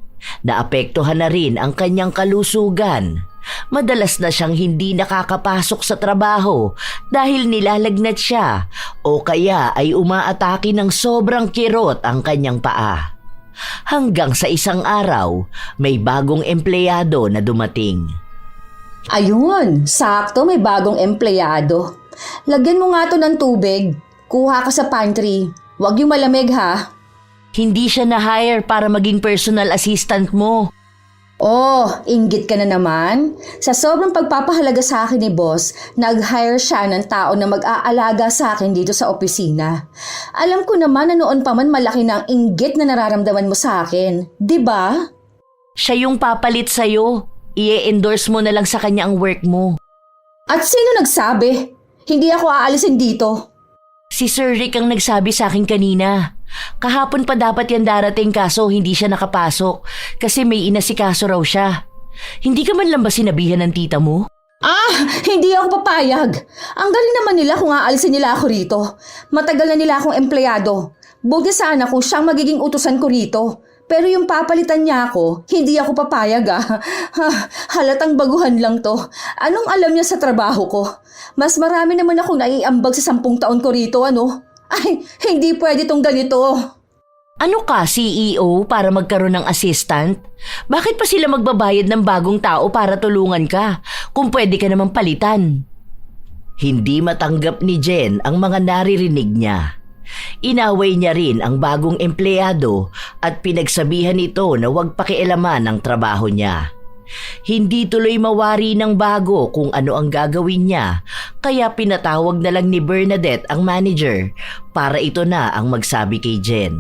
Naapektuhan na rin ang kanyang kalusugan. Madalas na siyang hindi nakakapasok sa trabaho dahil nilalagnat siya o kaya ay umaatake ng sobrang kirot ang kanyang paa. Hanggang sa isang araw, may bagong empleyado na dumating. Ayun, sakto may bagong empleyado. Lagyan mo nga to ng tubig. Kuha ka sa pantry. Huwag yung malamig ha. Hindi siya na-hire para maging personal assistant mo. Oh, inggit ka na naman. Sa sobrang pagpapahalaga sa akin ni boss, nag-hire siya ng tao na mag-aalaga sa akin dito sa opisina. Alam ko naman na noon pa man malaki na ang inggit na nararamdaman mo sa akin. 'Di ba? Siya yung papalit sa'yo. I-endorse mo na lang sa kanya ang work mo. At sino nagsabi? Hindi ako aalisin dito. Si Sir Rick ang nagsabi sa akin kanina. Kahapon pa dapat yan darating kaso hindi siya nakapasok kasi may inasikaso raw siya. Hindi ka man lang ba sinabihan ng tita mo? Hindi ako papayag. Ang galing naman nila kung aalisin nila ako rito. Matagal na nila akong empleyado. Buti sana kung siyang magiging utusan ko rito. Pero yung papalitan niya ako, hindi ako papayag Halatang baguhan lang to. Anong alam niya sa trabaho ko? Mas marami naman akong naiambag sa 10 taon ko rito, ano? Ay, hindi pwede tong ganito. Ano ka, CEO, para magkaroon ng assistant? Bakit pa sila magbabayad ng bagong tao para tulungan ka kung pwede ka namang palitan? Hindi matanggap ni Jen ang mga naririnig niya. Inaway niya rin ang bagong empleyado at pinagsabihan ito na huwag pakialaman ang trabaho niya. Hindi tuloy mawari ng bago kung ano ang gagawin niya, kaya pinatawag na lang ni Bernadette ang manager para ito na ang magsabi kay Jen.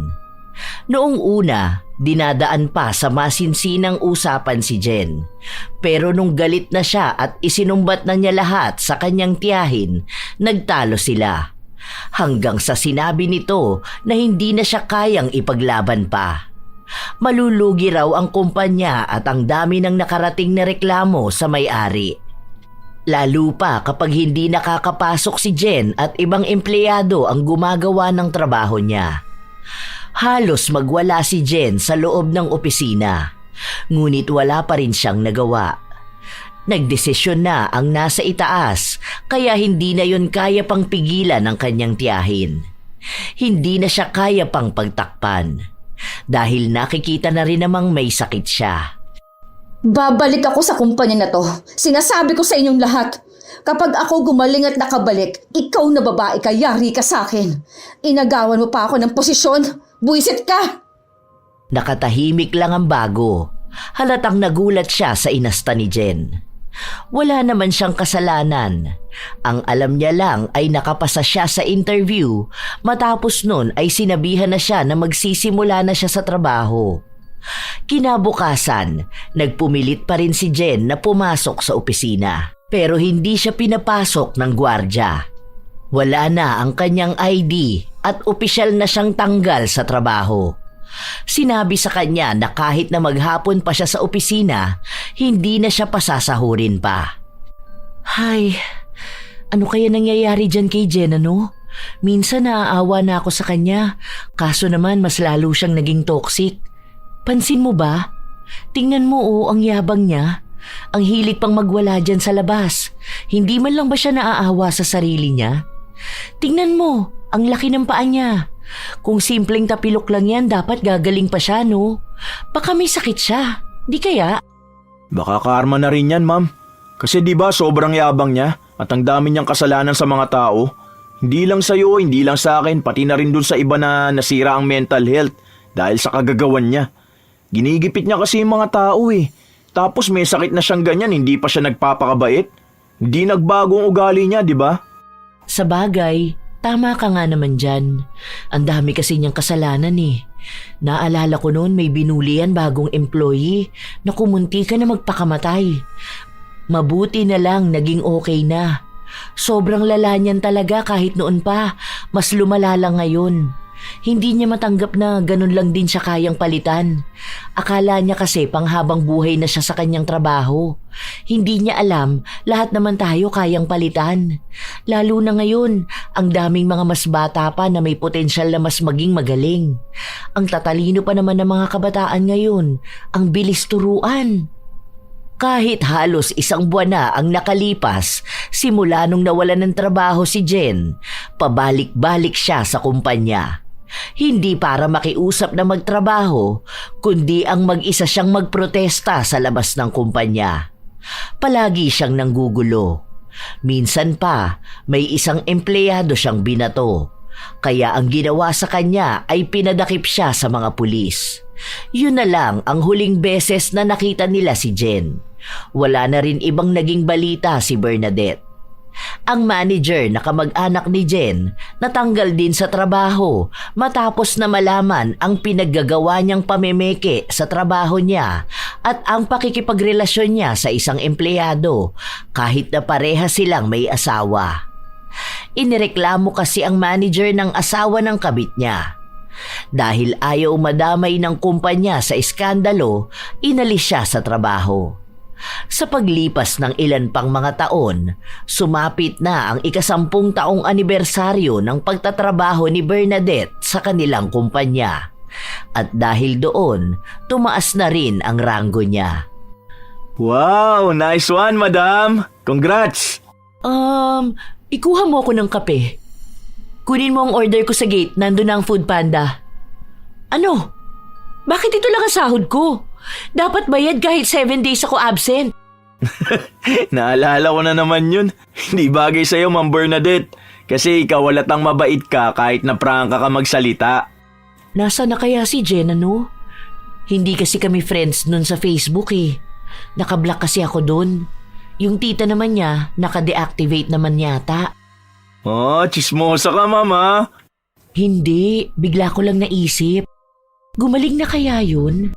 Noong una, dinadaan pa sa masinsinang usapan si Jen. Pero nung galit na siya at isinumbat na niya lahat sa kanyang tiyahin, nagtalo sila. Hanggang sa sinabi nito na hindi na siya kayang ipaglaban pa. Malulugi raw ang kumpanya at ang dami ng nakarating na reklamo sa may-ari. Lalo pa kapag hindi nakakapasok si Jen at ibang empleyado ang gumagawa ng trabaho niya. Halos magwala si Jen sa loob ng opisina, ngunit wala pa rin siyang nagawa. Nagdesisyon na ang nasa itaas kaya hindi na yon kaya pang pigilan ng kanyang tiyahin. Hindi na siya kaya pang pagtakpan dahil nakikita na rin namang may sakit siya. Babalik ako sa kumpanya na to. Sinasabi ko sa inyong lahat. Kapag ako gumaling at nakabalik, ikaw na babae ka, yari ka sa akin. Inagawan mo pa ako ng posisyon. Buisit ka! Nakatahimik lang ang bago. Halatang nagulat siya sa inasta ni Jen. Wala naman siyang kasalanan. Ang alam niya lang ay nakapasa siya sa interview. Matapos nun ay sinabihan na siya na magsisimula na siya sa trabaho. Kinabukasan, nagpumilit pa rin si Jen na pumasok sa opisina. Pero hindi siya pinapasok ng gwardya. Wala na ang kanyang ID at opisyal na siyang tanggal sa trabaho. Sinabi sa kanya na kahit na maghapon pa siya sa opisina, hindi na siya pasasahurin pa. Hay, ano kaya nangyayari dyan kay Jen, ano? Minsan naaawa na ako sa kanya, kaso naman mas lalo siyang naging toxic. Pansin mo ba? Tingnan mo ang yabang niya. Ang hilig pang magwala dyan sa labas. Hindi man lang ba siya naaawa sa sarili niya? Tingnan mo, ang laki ng paa niya. Kung simpleng tapilok lang yan, dapat gagaling pa siya, no? Baka may sakit siya, di kaya? Baka karma na rin yan, ma'am. Kasi di ba sobrang yabang niya at ang dami niyang kasalanan sa mga tao. Hindi lang sa'yo, hindi lang sa akin, pati na rin dun sa iba na nasira ang mental health dahil sa kagagawan niya. Ginigipit niya kasi yung mga tao eh. Tapos may sakit na siyang ganyan, hindi pa siya nagpapakabait. Hindi nagbago ang ugali niya, di ba? Sa bagay, tama ka nga naman dyan. Ang dami kasi niyang kasalanan eh. Naalala ko noon may binuli yan bagong employee na kumunti ka na magpakamatay. Mabuti na lang naging okay na. Sobrang lala niyan talaga kahit noon pa. Mas lumala lang ngayon. Hindi niya matanggap na ganun lang din siya kayang palitan. Akala niya kasi panghabang buhay na siya sa kanyang trabaho. Hindi niya alam, lahat naman tayo kayang palitan. Lalo na ngayon, ang daming mga mas bata pa na may potensyal na mas maging magaling. Ang tatalino pa naman ng mga kabataan ngayon, ang bilis turuan. Kahit halos 1 buwan na ang nakalipas, simula nung nawalan ng trabaho si Jen, pabalik-balik siya sa kumpanya. Hindi para makiusap na magtrabaho, kundi ang mag-isa siyang magprotesta sa labas ng kumpanya. Palagi siyang nanggugulo. Minsan pa, may isang empleyado siyang binato. Kaya ang ginawa sa kanya ay pinadakip siya sa mga pulis. Yun na lang ang huling beses na nakita nila si Jen. Wala na rin ibang naging balita si Bernadette. Ang manager na kamag-anak ni Jen natanggal din sa trabaho matapos na malaman ang pinaggagawa niyang pamemeke sa trabaho niya at ang pakikipagrelasyon niya sa isang empleyado kahit na pareha silang may asawa. Inireklamo kasi ang manager ng asawa ng kabit niya. Dahil ayaw madamay ng kumpanya sa iskandalo, inalis siya sa trabaho. Sa paglipas ng ilan pang mga taon, sumapit na ang 10 taong anibersaryo ng pagtatrabaho ni Bernadette sa kanilang kumpanya. At dahil doon, tumaas na rin ang ranggo niya. Wow, nice one, madam! Congrats! Ikuha mo ako ng kape. Kunin mo ang order ko sa gate, nandun na ang Food Panda. Ano? Bakit ito lang ang sahod ko? Dapat bayad kahit 7 days ako absent. Naalala ko na naman yun. Hindi bagay sa'yo, Ma'am Bernadette. Kasi ikaw walatang mabait ka kahit na prangka ka magsalita. Nasa na kaya si Jen, ano? Hindi kasi kami friends nun sa Facebook eh. Nakablock kasi ako dun. Yung tita naman niya, naka-deactivate naman yata. Oh, chismosa ka, mama. Hindi, bigla ko lang naisip. Gumaling na kaya yun?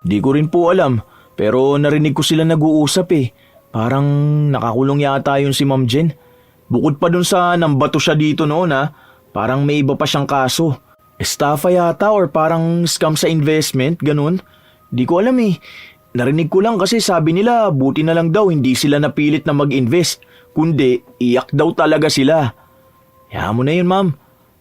Di ko rin po alam, pero narinig ko sila nag-uusap eh. Parang nakakulong yata yun si Ma'am Jen. Bukod pa dun sa nambato siya dito noon parang may iba pa siyang kaso. Estafa yata or parang scam sa investment, ganun. Di ko alam eh. Narinig ko lang kasi sabi nila buti na lang daw hindi sila napilit na mag-invest. Kundi iyak daw talaga sila. Hayaan mo na yun, ma'am.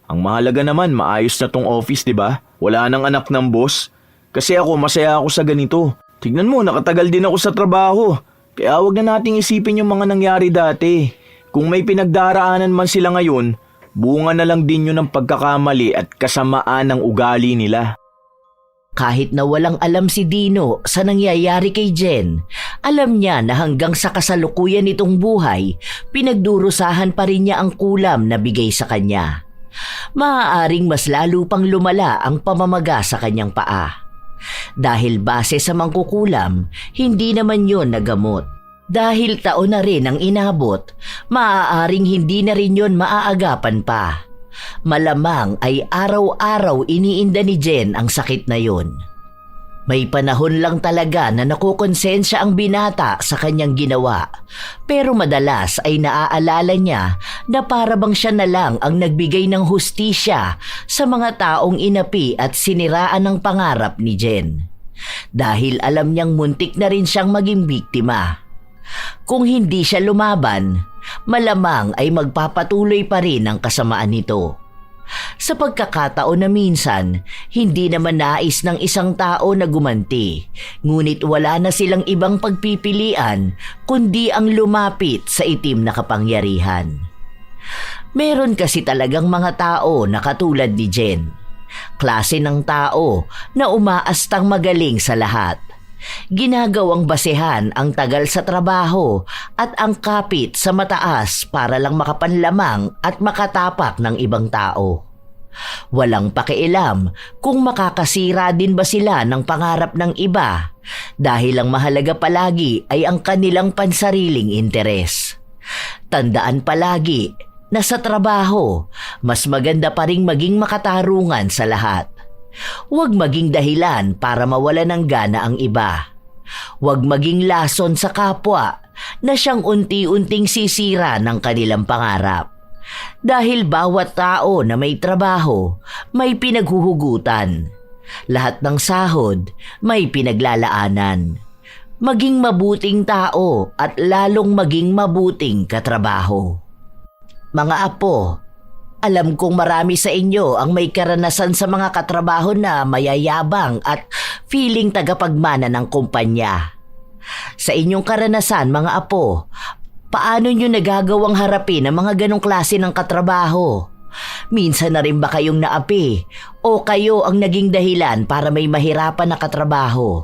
Ang mahalaga naman maayos na tong office, di ba? Wala nang anak ng boss. Kasi ako masaya ako sa ganito. Tignan mo, nakatagal din ako sa trabaho. Kaya wag na nating isipin yung mga nangyari dati. Kung may pinagdaraanan man sila ngayon, bunga na lang din yun ng pagkakamali at kasamaan ng ugali nila. Kahit na walang alam si Dino sa nangyayari kay Jen, alam niya na hanggang sa kasalukuyan nitong buhay, pinagdurusahan pa rin niya ang kulam na bigay sa kanya. Maaaring mas lalo pang lumala ang pamamaga sa kanyang paa. Dahil base sa mangkukulam, hindi naman yon nagamot. Dahil taon na rin ang inabot, maaaring hindi na rin yon maaagapan pa. Malamang ay araw-araw iniinda ni Jen ang sakit na yon. May panahon lang talaga na nakukonsensya ang binata sa kanyang ginawa, pero madalas ay naaalala niya na para bang siya na lang ang nagbigay ng hustisya sa mga taong inapi at siniraan ng pangarap ni Jen. Dahil alam niyang muntik na rin siyang maging biktima. Kung hindi siya lumaban, malamang ay magpapatuloy pa rin ang kasamaan nito. Sa pagkakataon na minsan, hindi naman nais ng isang tao na gumanti, ngunit wala na silang ibang pagpipilian kundi ang lumapit sa itim na kapangyarihan. Meron kasi talagang mga tao na katulad ni Jen. Klase ng tao na umaastang magaling sa lahat. Ginagawang basehan ang tagal sa trabaho at ang kapit sa mataas para lang makapanlamang at makatapak ng ibang tao. Walang pakialam kung makakasira din ba sila ng pangarap ng iba dahil ang mahalaga palagi ay ang kanilang pansariling interes. Tandaan palagi na sa trabaho, mas maganda pa ring maging makatarungan sa lahat. Huwag maging dahilan para mawala ng gana ang iba. Huwag maging lason sa kapwa na siyang unti-unting sisira ng kanilang pangarap. Dahil bawat tao na may trabaho, may pinaghuhugutan. Lahat ng sahod, may pinaglalaanan. Maging mabuting tao at lalong maging mabuting katrabaho. Mga apo, alam kong marami sa inyo ang may karanasan sa mga katrabaho na mayayabang at feeling tagapagmana ng kumpanya. Sa inyong karanasan, mga apo, paano nyo nagagawang harapin ang mga ganong klase ng katrabaho? Minsan na rin ba kayong naapi o kayo ang naging dahilan para may mahirapan na katrabaho?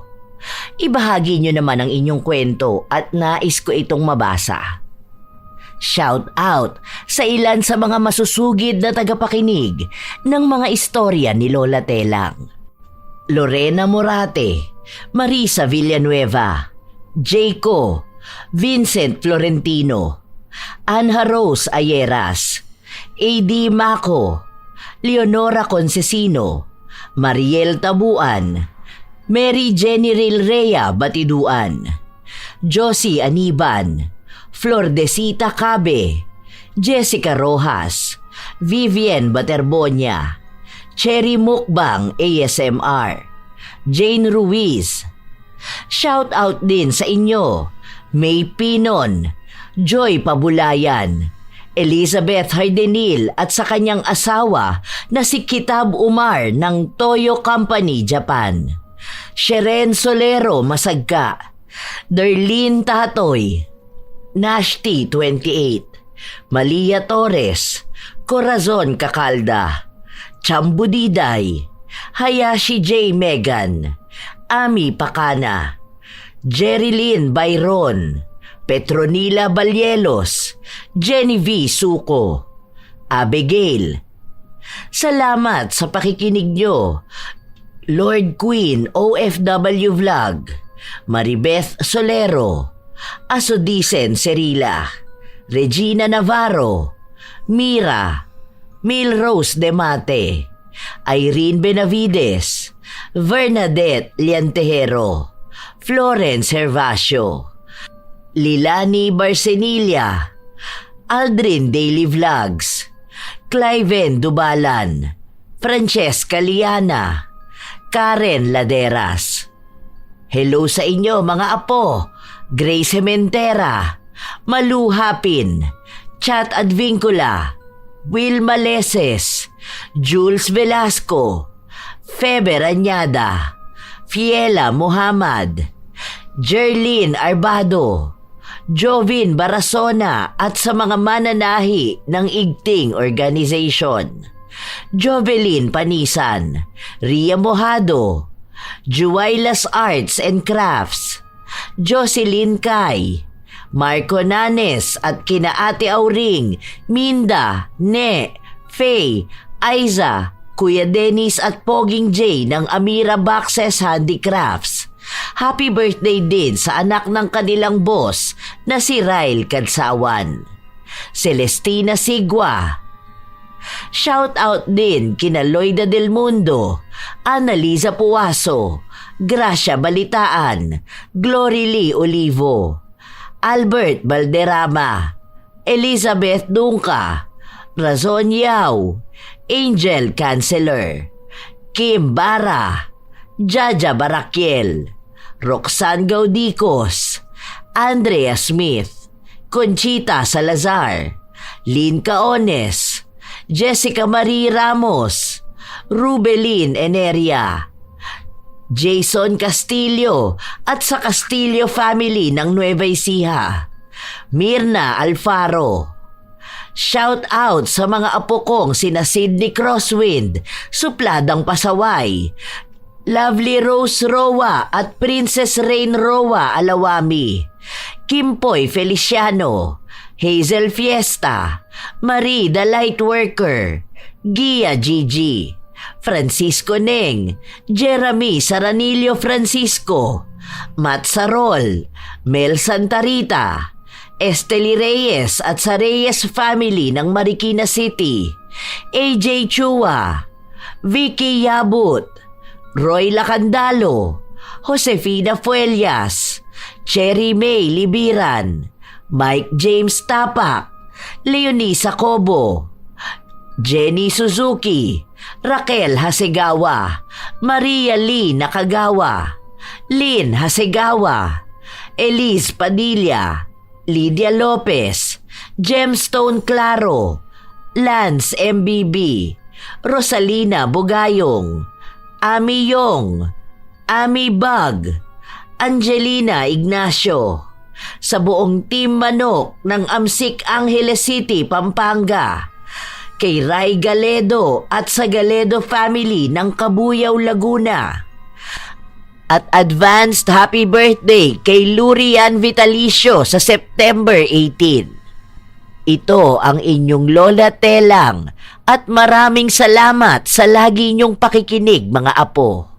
Ibahagi nyo naman ang inyong kwento at nais ko itong mabasa. Shout out sa ilan sa mga masusugid na tagapakinig ng mga istorya ni Lola Telang. Lorena Morate, Marisa Villanueva, Jayco, Vincent Florentino, Anha Rose Ayeras, A.D. Maco, Leonora Concesino, Mariel Tabuan, Mary Jenny Rilrea Batiduan, Josie Aniban, Flordecita Cabe, Jessica Rojas, Vivian Baterbonia, Cherry Mukbang ASMR, Jane Ruiz. Shout out din sa inyo, May Pinon, Joy Pabulayan, Elizabeth Hardenil at sa kanyang asawa na si Kitab Umar ng Toyo Company, Japan, Sheren Solero Masagka, Darlene Tatoy, Nashti 28, Malia Torres, Corazon Kakalda, Chambu Diday, Hayashi J. Megan, Ami Pakana, Jerilyn Byron, Petronila Balyelos, Jenny V. Suko, Abigail. Salamat sa pakikinig nyo. Lord Queen OFW Vlog, Maribeth Solero, Asodisen Serila, Regina Navarro, Mira, Milrose Demate, Irene Benavides, Bernadette Liantejero, Florence Hervacio, Lilani Barcenilla, Aldrin Daily Vlogs, Cliven Dubalan, Francesca Liana, Karen Laderas. Hello sa inyo mga apo, Grace Sementera, Malu Hapin, Chat Advincula, Will Maleses, Jules Velasco, Feber Anyada, Fiela Muhammad, Jerlyn Arbado, Jovin Barasona at sa mga mananahi ng Igting Organization. Jovelyn Panisan, Ria Mojado, Juwailas Arts and Crafts, Jocelyn Kai, Marco Nanes at kina Ate Auring, Minda, Ne, Faye, Aiza, Kuya Dennis at Poging J ng Amira Boxes Handicrafts. Happy birthday din sa anak ng kanilang boss na si Ryle Kadsawan. Celestina Sigwa. Shout out din kina Loida Del Mundo, Annalisa Puaso, Gracia Balitaan, Glory Lee Olivo, Albert Valderrama, Elizabeth Dunca, Razon Yao, Angel Canceller, Kim Bara, Jaja Barakiel, Roxanne Gaudicos, Andrea Smith, Conchita Salazar, Lynn Caones, Jessica Marie Ramos, Rubelin Eneria, Jason Castillo at sa Castillo family ng Nueva Ecija, Mirna Alfaro. Shout out sa mga apo kong sina Sydney Crosswind, Supladang Pasaway, Lovely Rose Roa at Princess Rain Roa Alawami, Kimpoy Feliciano, Hazel Fiesta, Marie the Lightworker, Gia Gigi, Francisco Neng, Jeremy Saranillo Francisco, Matt Sarol, Mel Santarita, Esteli Reyes at sa Reyes family ng Marikina City, AJ Chua, Vicky Yabut, Roy Lacandalo, Josefina Fuelias, Cherry May Libiran, Mike James Tapak, Leonisa Cobo, Jenny Suzuki, Raquel Hasegawa, Maria Lee Nakagawa, Lynn Hasegawa, Elise Padilla, Lydia Lopez, Gemstone Claro, Lance MBB, Rosalina Bugayong, Ami Yong, Ami Bug, Angelina Ignacio, sa buong Team Manok ng Amsik Angeles City, Pampanga, kay Ray Galedo at sa Galedo family ng Kabuyaw, Laguna. At advanced happy birthday kay Lurian Vitalicio sa September 18. Ito ang inyong Lola Telang at maraming salamat sa lagi niyong pakikinig mga apo.